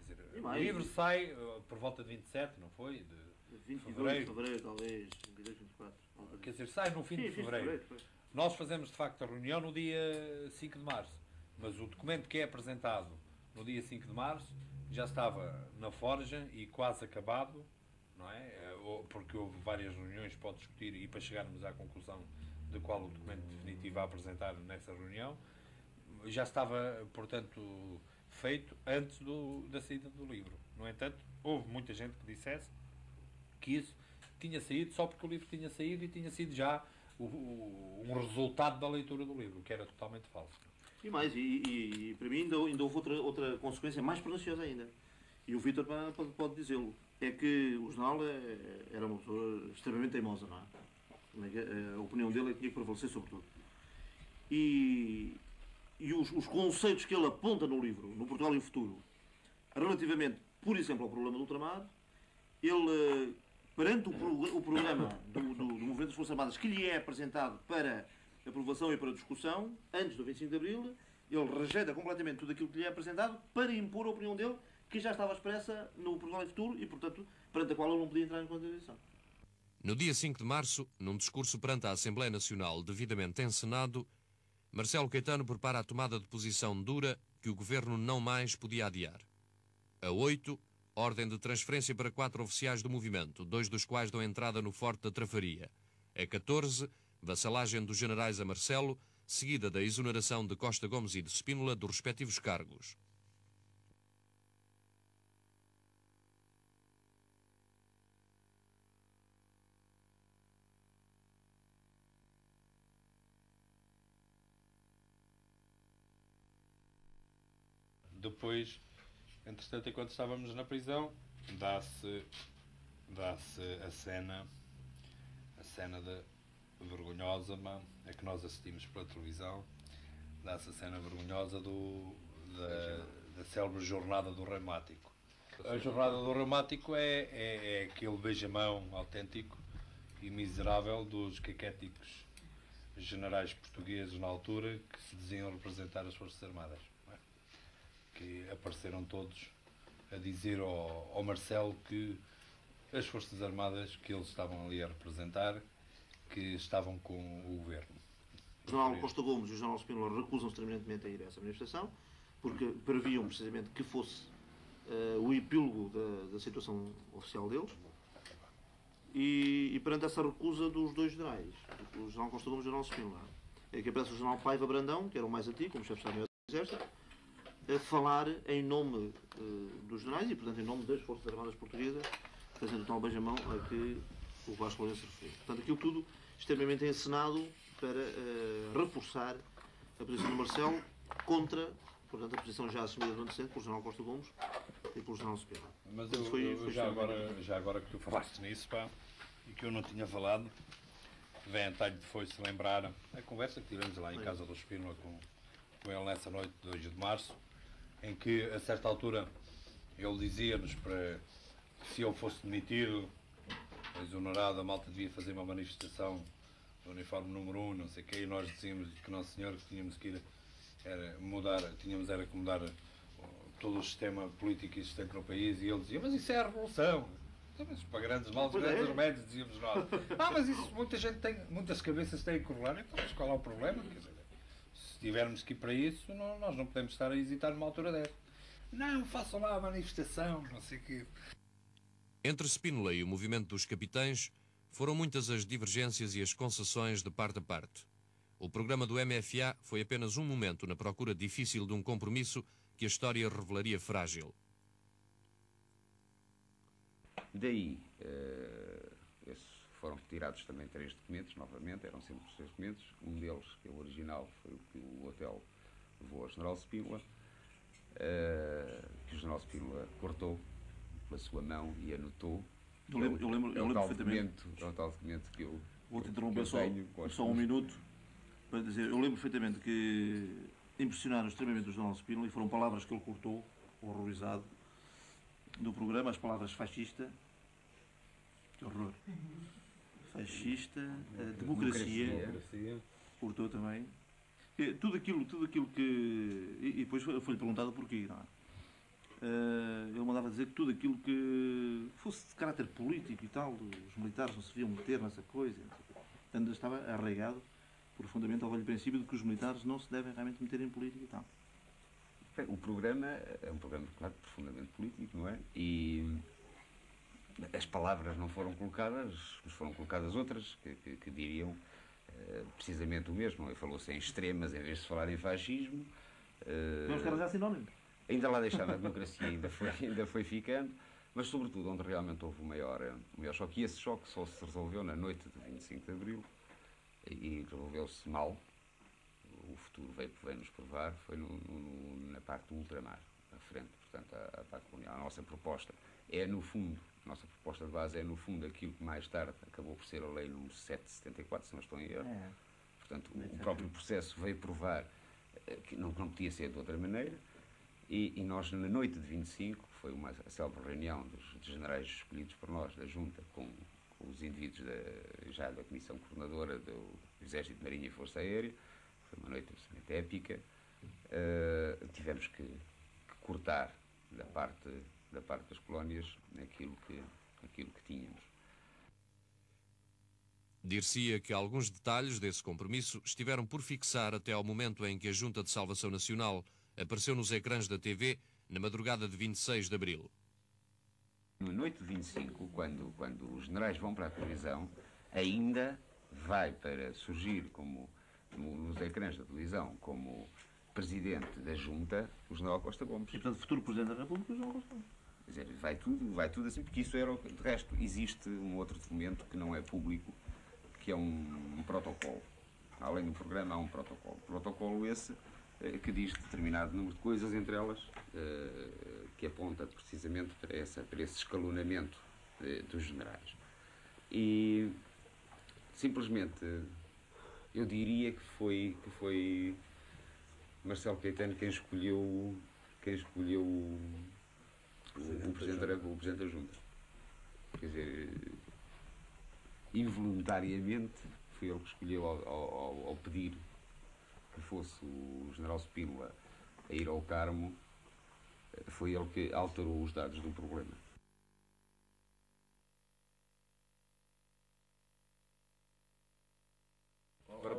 Quer dizer, o livro sai por volta de 27, não foi? De 22 de fevereiro, talvez, 22, 24. Quer dizer, sai no fim de fevereiro. Nós fazemos, de facto, a reunião no dia 5 de março. Mas o documento que é apresentado no dia 5 de março já estava na forja e quase acabado, não é? Porque houve várias reuniões para discutir e para chegarmos à conclusão de qual o documento definitivo a apresentar nessa reunião. Já estava, portanto, feito antes da saída do livro. No entanto, houve muita gente que dissesse que isso tinha saído só porque o livro tinha saído e tinha sido já um resultado da leitura do livro, que era totalmente falso. E mais, e para mim ainda houve outra consequência mais perniciosa ainda. E o Vítor pode dizê-lo. É que o jornal era uma pessoa extremamente teimosa, não é? A opinião dele é que tinha que prevalecer sobre tudo. E os conceitos que ele aponta no livro, no Portugal e o Futuro, relativamente, por exemplo, ao problema do ultramar, ele, perante o programa do Movimento das Forças Armadas que lhe é apresentado para aprovação e para discussão, antes do 25 de Abril, ele rejeita completamente tudo aquilo que lhe é apresentado para impor a opinião dele, que já estava expressa no Portugal e Futuro e, portanto, perante a qual ele não podia entrar em contradição. No dia 5 de março, num discurso perante a Assembleia Nacional devidamente encenado, Marcelo Caetano prepara a tomada de posição dura que o governo não mais podia adiar. A 8, ordem de transferência para 4 oficiais do movimento, 2 dos quais dão entrada no Forte da Trafaria. A 14, vassalagem dos generais a Marcelo, seguida da exoneração de Costa Gomes e de Spínola dos respectivos cargos. Depois, entretanto, enquanto estávamos na prisão, dá-se a cena vergonhosa a que nós assistimos pela televisão, dá-se a cena vergonhosa da célebre Jornada do Reumático. A Jornada do Reumático é aquele beijamão autêntico e miserável dos caquéticos generais portugueses na altura que se diziam representar as Forças Armadas, que apareceram todos a dizer ao Marcelo que as Forças Armadas que eles estavam ali a representar, que estavam com o governo. O general Costa Gomes e o general Spínola recusam-se terminantemente a ir a essa manifestação, porque previam precisamente que fosse o epílogo da situação oficial deles. E perante essa recusa dos dois generais, o general Costa Gomes e o general Spínola, é que aparece o general Paiva Brandão, que era o mais antigo, como chefe de Estado-Maior do Exército, a falar em nome dos generais e, portanto, em nome das Forças Armadas Portuguesas, fazendo o tal beijamão a que o Vasco Lourenço se referiu. Portanto, aquilo tudo extremamente encenado para reforçar a posição do Marcelo contra, portanto, a posição já assumida do antecedente pelo general Costa Gomes e pelo general Spínola. Mas eu já agora que tu falaste nisso, pá, e que eu não tinha falado, vem a talho de foi-se lembrar a conversa que tivemos lá em casa do Spínola com ele nessa noite de 2 de março, em que, a certa altura, ele dizia-nos para que se eu fosse demitido, exonerado, a malta devia fazer uma manifestação do uniforme número 1, não sei o quê, e nós dizíamos que não, senhor, que tínhamos que ir tínhamos que mudar todo o sistema político existente no país, e ele dizia, mas isso é a revolução. Mas para grandes males, grandes remédios, dizíamos nós. Mas isso muitas cabeças têm que corrolar, então mas qual é o problema? Quer dizer, se tivermos que ir para isso, nós não podemos estar a hesitar numa altura dessa. Não, façam lá a manifestação, não sei o quê. Entre Spínola e o movimento dos capitães, foram muitas as divergências e as concessões de parte a parte. O programa do MFA foi apenas um momento na procura difícil de um compromisso que a história revelaria frágil. Daí, esse foram retirados também 3 documentos, novamente, eram sempre os 3 documentos. Um deles, que é o original, foi o que o hotel levou ao General Spínola, que o General Spínola cortou pela sua mão e anotou. Eu lembro perfeitamente. É o tal documento que eu Vou-te interromper tenho, só um minuto para dizer, eu lembro perfeitamente que impressionaram extremamente o General Spínola e foram palavras que ele cortou, horrorizado, do programa, as palavras fascista, que horror, fascista, democracia, cortou também. Tudo aquilo que... E depois foi-lhe perguntado porquê, não é? Ele mandava dizer que tudo aquilo que fosse de caráter político e tal, os militares não se deviam meter nessa coisa. Portanto, estava arraigado profundamente ao velho princípio de que os militares não se devem realmente meter em política e tal. O programa é um programa, claro, profundamente político, não é? E as palavras não foram colocadas, mas foram colocadas outras que diriam precisamente o mesmo. Falou-se em extremas em vez de falar em fascismo. Vamos carregar sinónimos. Ainda lá deixaram a democracia, ainda foi ficando, mas sobretudo onde realmente houve o maior choque. E esse choque só se resolveu na noite de 25 de Abril e resolveu-se mal. O futuro veio-nos provar, foi na parte do ultramar, à frente, portanto, a parte colonial. A nossa proposta é, no fundo, a nossa proposta de base é, no fundo, aquilo que mais tarde acabou por ser a Lei número 774, se não estou em erro. Portanto, o próprio processo veio provar que não podia ser de outra maneira. E nós, na noite de 25, que foi uma célebre reunião dos generais escolhidos por nós, da Junta, com os indivíduos já da Comissão Coordenadora do Exército, Marinha e Força Aérea, foi uma noite absolutamente épica, tivemos que cortar da parte das colónias aquilo que tínhamos. Dir-se-ia que alguns detalhes desse compromisso estiveram por fixar até ao momento em que a Junta de Salvação Nacional apareceu nos ecrãs da TV na madrugada de 26 de Abril. Na noite de 25, quando os generais vão para a televisão, ainda vai para surgir nos ecrãs da televisão como presidente da Junta o general Costa Gomes. E, portanto, futuro presidente da República, o general Costa Gomes. Quer dizer, vai tudo assim, porque isso era o que... De resto, existe um outro documento que não é público, que é um protocolo. Além do programa, há um protocolo. Protocolo esse que diz determinado número de coisas, entre elas que aponta precisamente para esse escalonamento dos generais. E simplesmente eu diria que foi Marcelo Caetano quem escolheu o Presidente da Junta. Quer dizer, involuntariamente foi ele que escolheu ao pedir que fosse o General Spínola a ir ao Carmo, foi ele que alterou os dados do problema. Agora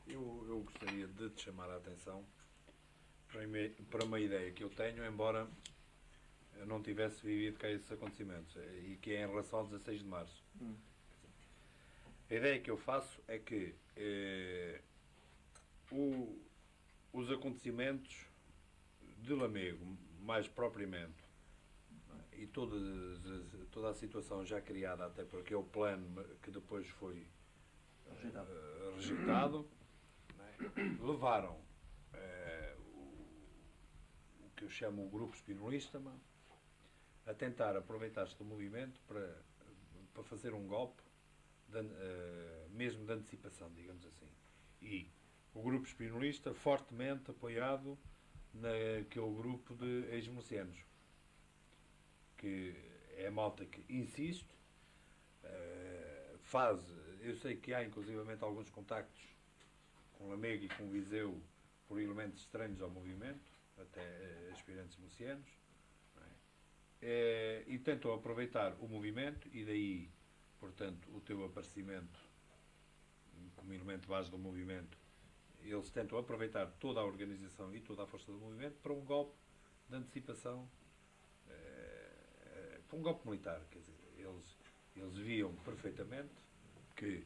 eu gostaria de te chamar a atenção para uma ideia que eu tenho, embora eu não tivesse vivido cá esses acontecimentos, e que é em relação ao 16 de março. A ideia que eu faço é que os acontecimentos de Lamego, mais propriamente, e toda a situação já criada até por aquele plano que depois foi rejeitado, levaram o que eu chamo o grupo spinolista a tentar aproveitar-se do movimento para fazer um golpe mesmo de antecipação, digamos assim. E o grupo spinolista fortemente apoiado naquele grupo de ex-milicianos, que é a malta que insiste, eu sei que há inclusivamente alguns contactos com Lamego e com Viseu por elementos estranhos ao movimento, até aspirantes milicianos, e tentam aproveitar o movimento, e daí, portanto, o teu aparecimento como elemento base do movimento. Eles tentam aproveitar toda a organização e toda a força do movimento para um golpe de antecipação, para um golpe militar. Quer dizer, eles viam perfeitamente que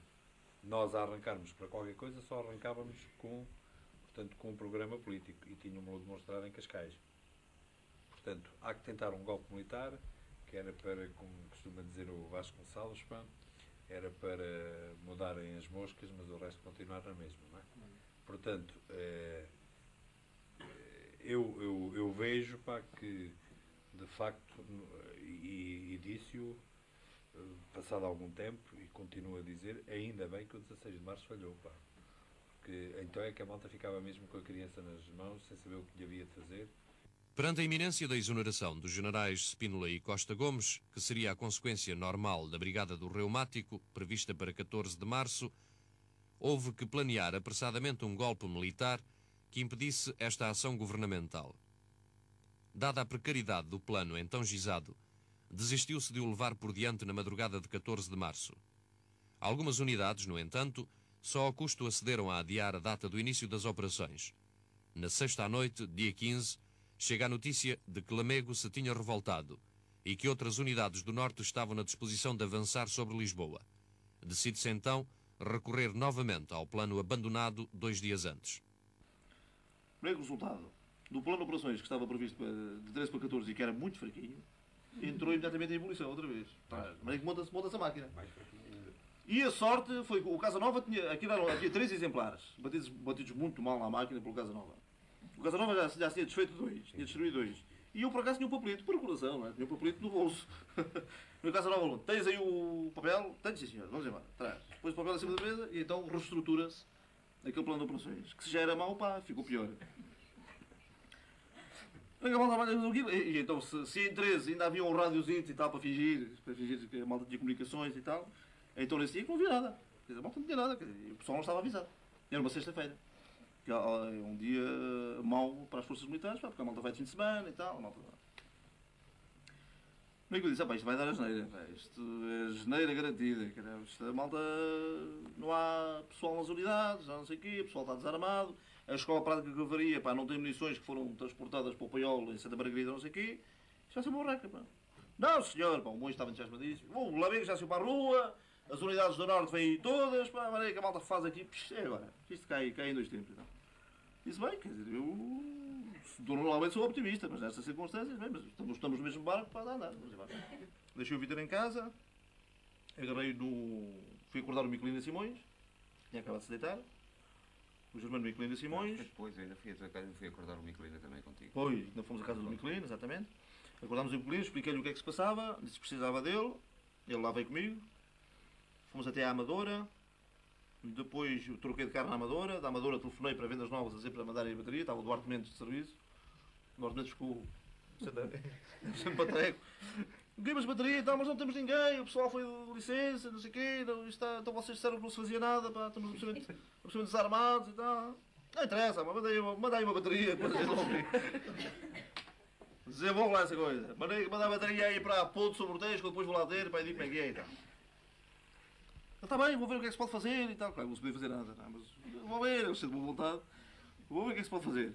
nós, a arrancarmos para qualquer coisa, só arrancávamos com um programa político, e tinham-me demonstrado em Cascais. Portanto, há que tentar um golpe militar, que era para, como costuma dizer o Vasco Gonçalves, era para mudarem as moscas, mas o resto continuar na mesma, não é? Portanto, eu vejo, pá, que de facto, e disse-o passado algum tempo, e continuo a dizer, ainda bem que o 16 de março falhou, pá. Porque então é que a malta ficava mesmo com a criança nas mãos, sem saber o que lhe havia de fazer. Perante a iminência da exoneração dos generais Spínola e Costa Gomes, que seria a consequência normal da Brigada do Reumático, prevista para 14 de março, houve que planear apressadamente um golpe militar que impedisse esta ação governamental. Dada a precariedade do plano então gizado, desistiu-se de o levar por diante na madrugada de 14 de março. Algumas unidades, no entanto, só a custo acederam a adiar a data do início das operações. Na sexta à noite, dia 15, chega a notícia de que Lamego se tinha revoltado e que outras unidades do norte estavam na disposição de avançar sobre Lisboa. Decide-se então recorrer novamente ao plano abandonado 2 dias antes. Primeiro resultado do plano de operações que estava previsto de 13 para 14 e que era muito fraquinho, entrou imediatamente em ebulição outra vez. Mas monta-se a máquina. E a sorte foi que o Casanova havia 3 exemplares, batidos muito mal à máquina pelo Casanova. O Casanova já tinha desfeito 2, tinha destruído 2. E eu, por acaso, tinha um papelito, por coração, não é? Tinha um papelito no bolso. No Casanova, tens aí o papel? Tenho, sim, senhor, vamos embora. Traz. Depois o papel em cima da mesa e então reestrutura-se aquele plano de operações. Que se já era mau, pá, ficou pior. E então, se em 13 ainda havia um rádiozinho e tal para fingir que a malta tinha comunicações e tal, então nesse dia que não havia nada. Quer dizer, a malta não tinha nada, e o pessoal não estava avisado. Era uma sexta-feira. Que é um dia mau para as forças militares, porque a malta vai de fim de semana e tal. A malta... Como é que eu disse? Isto vai dar a geneira. Isto é geneira garantida. A malta... Não há pessoal nas unidades, não sei o quê, o pessoal está desarmado. A escola prática de cavalaria, não tem munições que foram transportadas para o Paiol em Santa Margarida, não sei o quê. Isto vai ser uma barraca, pá. Não, senhor, o monge estava entusiasmadíssimo. O Lamego já saiu para a rua, as unidades do Norte vêm aí todas, pá, olha aí que a malta faz aqui. É agora, isto cai em 2 tempos. Então. Disse bem, quer dizer, eu normalmente sou optimista, mas nestas circunstâncias, bem, mas estamos no mesmo barco para andar. Deixei o Vitor em casa, fui acordar o Miquelina Simões, tinha acabado de se deitar, o Germano Miquelina Simões. Depois, eu ainda fui acordar o Miquelina também contigo. Pois, ainda fomos à casa do Miquelina, exatamente. Acordámos o Miquelina, expliquei-lhe o que é que se passava, disse que precisava dele, ele lá veio comigo, fomos até à Amadora. Depois eu troquei de carro na Amadora, da Amadora telefonei para vendas novas a dizer para mandarem a bateria, estava o Duarte Mendes de serviço, o Duarte Mendes ficou sempre patreco. Ganhamos bateria e tal, mas não temos ninguém, o pessoal foi de licença, não sei o quê, então vocês disseram que não se fazia nada, pá, estamos absolutamente desarmados e tal. Não interessa, manda aí uma bateria, depois a gente logo desenvolve lá essa coisa. Manda a bateria aí para Ponto sobre o Tejo, que eu depois vou lá ter, para dizer como é que é e tal. Está bem, vou ver o que é que se pode fazer e tal. Claro, não se podia fazer nada, não, mas vou ver, eu sei de boa vontade. Vou ver o que é que se pode fazer.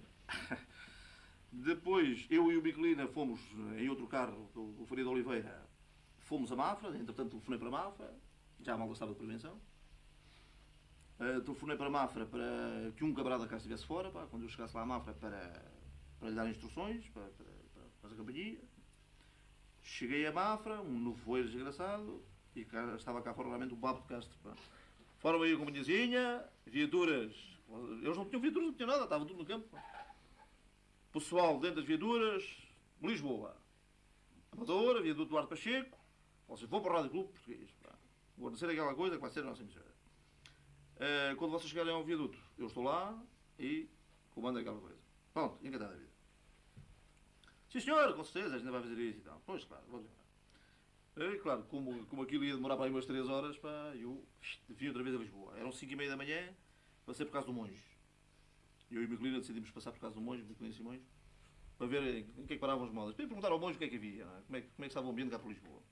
Depois, eu e o Miquelina fomos em outro carro, o Faria de Oliveira, fomos a Mafra, entretanto telefonei para Mafra, já a malta estava de prevenção. Telefonei para Mafra para que um camarada cá estivesse fora, pá, quando eu chegasse lá a Mafra para lhe dar instruções, para a companhia. Cheguei a Mafra, um nevoeiro desgraçado, e estava cá fora realmente o Babo de Castro. Pá. Fora uma companhiazinha, viaturas. Eles não tinham viaturas, não tinham nada, estava tudo no campo. Pá. Pessoal dentro das viaturas, Lisboa. Amadora, viaduto Duarte Pacheco. Vocês vão para o Rádio Clube Português. Pá. Vou anunciar aquela coisa que vai ser a nossa emissora. Quando vocês chegarem ao viaduto, eu estou lá e comando aquela coisa. Pronto, encantado a vida. Sim senhor, com certeza, a gente vai fazer isso e tal. Pois, claro, vamos embora. Claro, como aquilo ia demorar para aí umas 3 horas, pá, eu vim outra vez a Lisboa. Eram 5h30 da manhã, passei por causa do monge. Eu e o Miquelina decidimos passar por causa do monge, Miquelina Simões, para ver em que é que paravam as modas. Para perguntar ao monge o que é que havia, como é que estava o ambiente cá por Lisboa.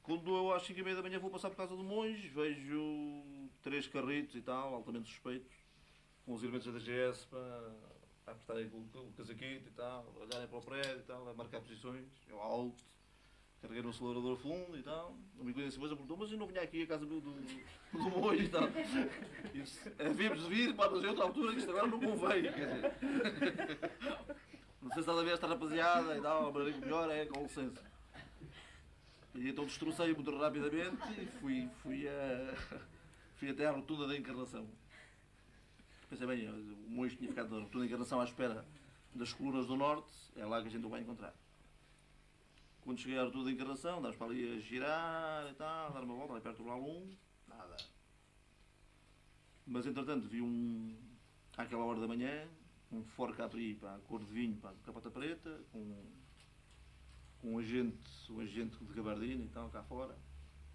Quando eu às 5h30 da manhã vou passar por casa do monge, vejo 3 carritos e tal, altamente suspeitos, com os elementos da DGS, para apertarem com o casaquito e tal, olharem para o prédio e tal, a marcar posições, eu alto. Carreguei no acelerador a fundo e tal. O Miquelina Simões perguntou, mas eu não vinha aqui a casa do monge e tal. Havíamos de vir, pá, mas em outra altura, que isto agora não convém. Quer dizer, não sei se está a ver esta rapaziada e tal, mas melhor é com licença. E então destrocei muito rapidamente e fui até à rotunda da Encarnação. Pensei bem, o Moinhos tinha ficado na rotunda da Encarnação à espera das colunas do Norte, é lá que a gente o vai encontrar. Quando cheguei à rotunda da Encarnação, dávamos para ali a girar e tal, dar uma volta, ali perto do Lalum, nada. Mas entretanto vi àquela hora da manhã, um Ford Capri, pá, cor de vinho, pá, com capota preta, com um agente de gabardina e tal, cá fora,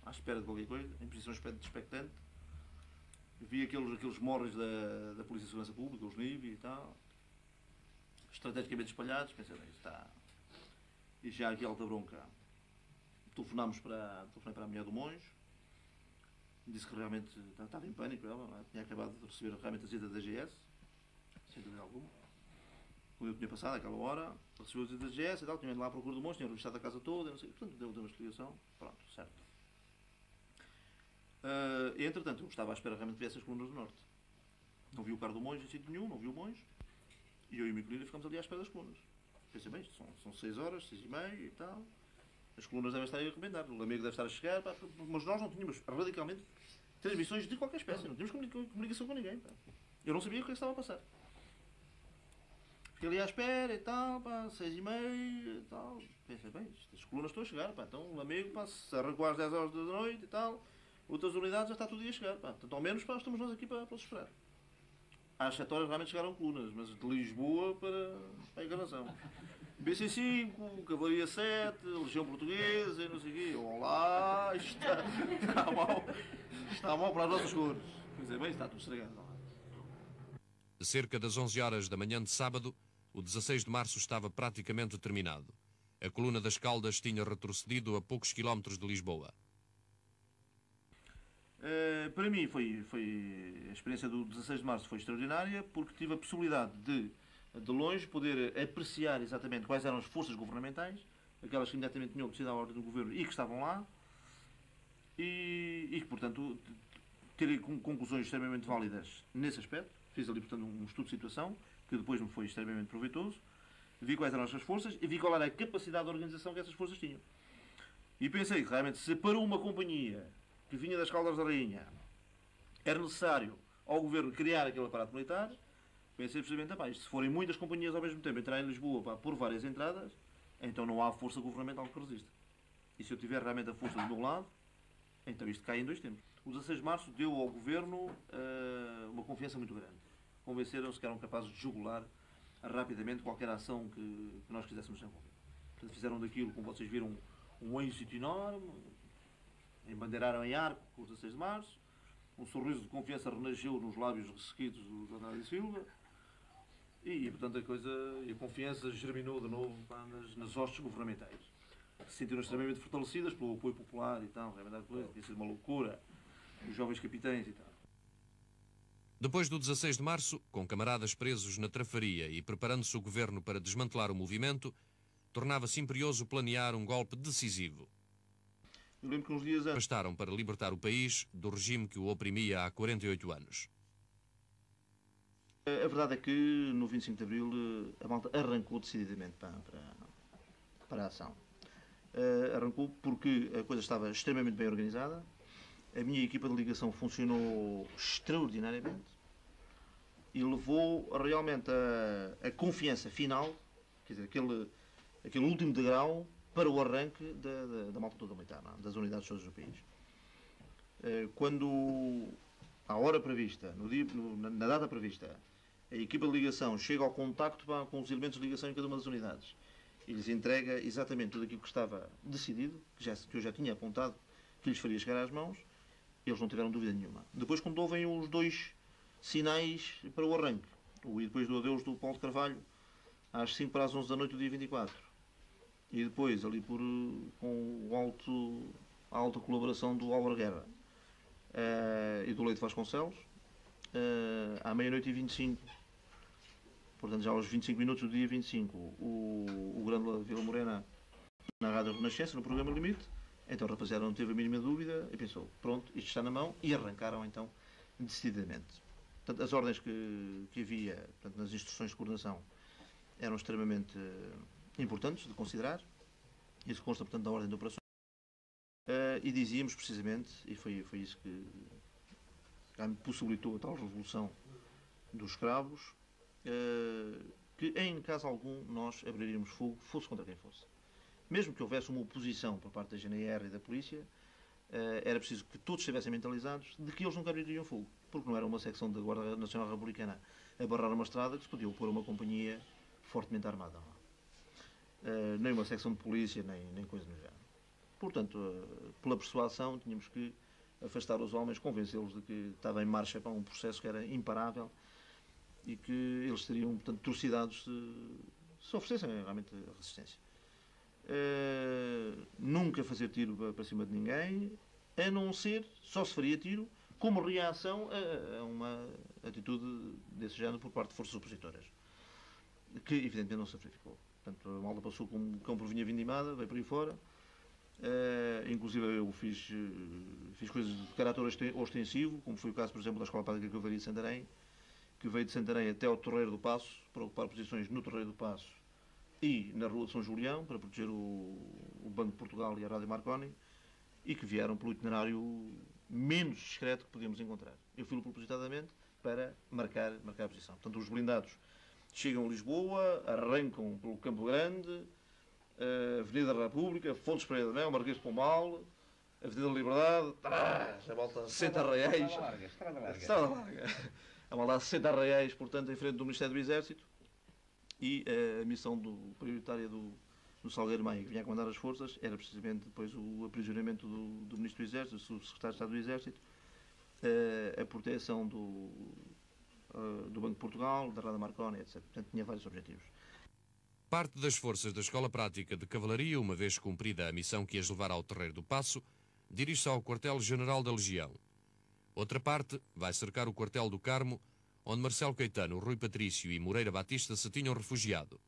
à espera de qualquer coisa, em posição expectante. Vi aqueles morros da Polícia de Segurança Pública, os NIB e tal, estrategicamente espalhados, pensei, bem, está. E já aqui alta bronca. Telefonei para a mulher do monge, disse que realmente estava em pânico, ela, não é? Tinha acabado de receber realmente a visita da DGS, sem dúvida alguma. Quando eu tinha passado aquela hora, recebeu a visita da DGS e tal, tinha ido lá à procura do monge, tinha revistado a casa toda, não sei, portanto deu uma explicação, pronto, certo. E entretanto, eu estava à espera realmente de ver essas colunas do Norte. Não vi o carro do monge em sítio nenhum, não vi o monge, e eu e o Micolina ficamos ali à espera das colunas. Pensei, bem, são 6 horas, 6h30 e tal, as colunas devem estar a arrebentar, o amigo deve estar a chegar, pá, mas nós não tínhamos radicalmente transmissões de qualquer espécie, não tínhamos comunicação com ninguém. Pá. Eu não sabia o que estava a passar. Fiquei ali à espera e tal, pá, 6h30 e tal. Pensei, bem, as colunas estão a chegar, pá, então o amigo pá, se arrancou às 10 horas da noite e tal, outras unidades já está tudo a chegar, pá. Portanto, ao menos pá, estamos nós aqui para os esperar. Às 7 horas realmente chegaram colunas, mas de Lisboa para a Encarnação. BC5, Cavalaria 7, Legião Portuguesa, não sei o quê. Olá, está mal para as nossas cores. Quer dizer, bem, está tudo estragado. Cerca das 11 horas da manhã de sábado, o 16 de março estava praticamente terminado. A coluna das Caldas tinha retrocedido a poucos quilómetros de Lisboa. Para mim a experiência do 16 de março foi extraordinária porque tive a possibilidade de longe poder apreciar exatamente quais eram as forças governamentais, aquelas que imediatamente tinham obedecido à ordem do governo e que estavam lá, e que, portanto, ter conclusões extremamente válidas nesse aspecto. Fiz ali, portanto, um estudo de situação, que depois me foi extremamente proveitoso. Vi quais eram as forças e vi qual era a capacidade de organização que essas forças tinham. E pensei que, realmente, se para uma companhia que vinha das Caldas da Rainha era necessário ao governo criar aquele aparato militar, pensei precisamente, se forem muitas companhias ao mesmo tempo entrar em Lisboa por várias entradas, então não há força governamental que resista. E se eu tiver realmente a força do meu lado, então isto cai em 2 tempos. O 16 de março deu ao governo uma confiança muito grande. Convenceram-se que eram capazes de jugular rapidamente qualquer ação que nós quiséssemos desenvolver. Portanto, fizeram daquilo, como vocês viram, um êxito enorme, embandeiraram em arco com o 16 de março, um sorriso de confiança renasceu nos lábios ressequidos do Andrade Silva, e portanto a confiança germinou de novo nas hostes governamentais. Se sentiram extremamente fortalecidas pelo apoio popular e tal, realmente a coisa tinha sido uma loucura, os jovens capitães e tal. Depois do 16 de março, com camaradas presos na Trafaria e preparando-se o governo para desmantelar o movimento, tornava-se imperioso planear um golpe decisivo. Eu lembro que uns dias antes Bastaram para libertar o país do regime que o oprimia há 48 anos. A verdade é que no 25 de Abril a malta arrancou decididamente para a ação. Arrancou porque a coisa estava extremamente bem organizada, a minha equipa de ligação funcionou extraordinariamente e levou realmente a confiança final, quer dizer, aquele último degrau para o arranque da malta toda militar, das unidades todas do país. Quando, à hora prevista, na data prevista, a equipa de ligação chega ao contacto com os elementos de ligação em cada uma das unidades e lhes entrega exatamente tudo aquilo que estava decidido, que eu já tinha apontado que lhes faria chegar às mãos, eles não tiveram dúvida nenhuma. Depois, quando ouvem os 2 sinais para o arranque, e depois do adeus do Paulo de Carvalho, às 5 para as 11 da noite do dia 24, e depois ali com a alta colaboração do Álvaro Guerra e do Leite Vasconcelos, à meia-noite e 25, portanto já aos 25 minutos do dia 25, o grande Vila Morena na Rádio Renascença, no programa Limite. Então a rapaziada não teve a mínima dúvida e pensou, pronto, isto está na mão, e arrancaram então decididamente. Portanto, as ordens que havia, portanto, nas instruções de coordenação eram extremamente importantes de considerar. Isso consta, portanto, da ordem de operações. e dizíamos precisamente, e foi isso que possibilitou a tal revolução dos escravos, que em caso algum nós abriríamos fogo, fosse contra quem fosse. Mesmo que houvesse uma oposição por parte da GNR e da polícia, era preciso que todos estivessem mentalizados de que eles nunca abririam fogo, porque não era uma secção da Guarda Nacional Republicana a barrar uma estrada que se podia opor a uma companhia fortemente armada. Nem uma secção de polícia, nem coisa do género. Portanto, pela persuasão, tínhamos que afastar os homens, convencê-los de que estava em marcha para um processo que era imparável e que eles seriam, portanto, trucidados se oferecessem realmente a resistência. Nunca fazer tiro para cima de ninguém, a não ser, só se faria tiro como reação a uma atitude desse género por parte de forças opositoras, que evidentemente não se verificou. Portanto, a malta passou como cão por vinha vindimada, veio por aí fora. Inclusive eu fiz coisas de caráter ostensivo, como foi o caso, por exemplo, da Escola Prática de Cavalaria de Santarém, que veio de Santarém até ao Torreiro do Paço, para ocupar posições no Torreiro do Paço e na Rua de São Julião, para proteger o Banco de Portugal e a Rádio Marconi, e que vieram pelo itinerário menos discreto que podíamos encontrar. Eu fui propositadamente para marcar a posição. Portanto, os blindados chegam a Lisboa, arrancam pelo Campo Grande, Avenida da República, Fontes Pereira de Mel, Marquês de Pombal, Avenida da Liberdade, a volta 60 reais. Estrada larga. A volta 60 reais, portanto, em frente do Ministério do Exército, e a missão prioritária do Salgueiro Maia, que vinha a comandar as forças, era precisamente depois o aprisionamento do Ministro do Exército, do Secretário de Estado do Exército, a proteção do Banco de Portugal, da Rádio Marconi, etc. Portanto, tinha vários objetivos. Parte das forças da Escola Prática de Cavalaria, uma vez cumprida a missão que as levar ao Terreiro do Paço, dirige-se ao Quartel-General da Legião. Outra parte vai cercar o Quartel do Carmo, onde Marcelo Caetano, Rui Patrício e Moreira Batista se tinham refugiado.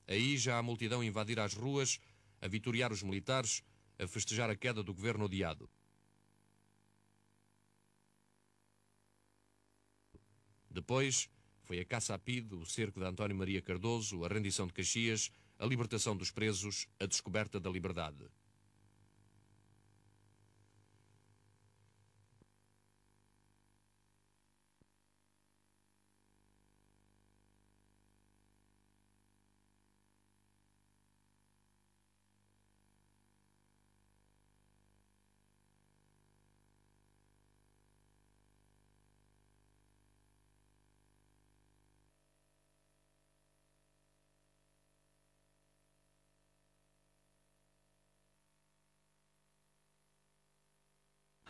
Aí já a multidão invadir as ruas, a vitoriar os militares, a festejar a queda do governo odiado. Depois foi a caça a Pido, o cerco de António Maria Cardoso, a rendição de Caxias, a libertação dos presos, a descoberta da liberdade.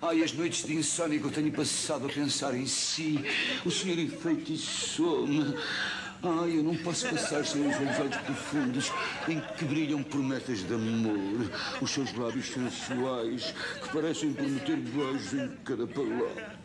Ai, as noites de insónia que eu tenho passado a pensar em si. O senhor enfeitiçou-me. Ai, eu não posso passar sem os olhos profundos em que brilham promessas de amor. Os seus lábios sensuais que parecem prometer beijos em cada palavra.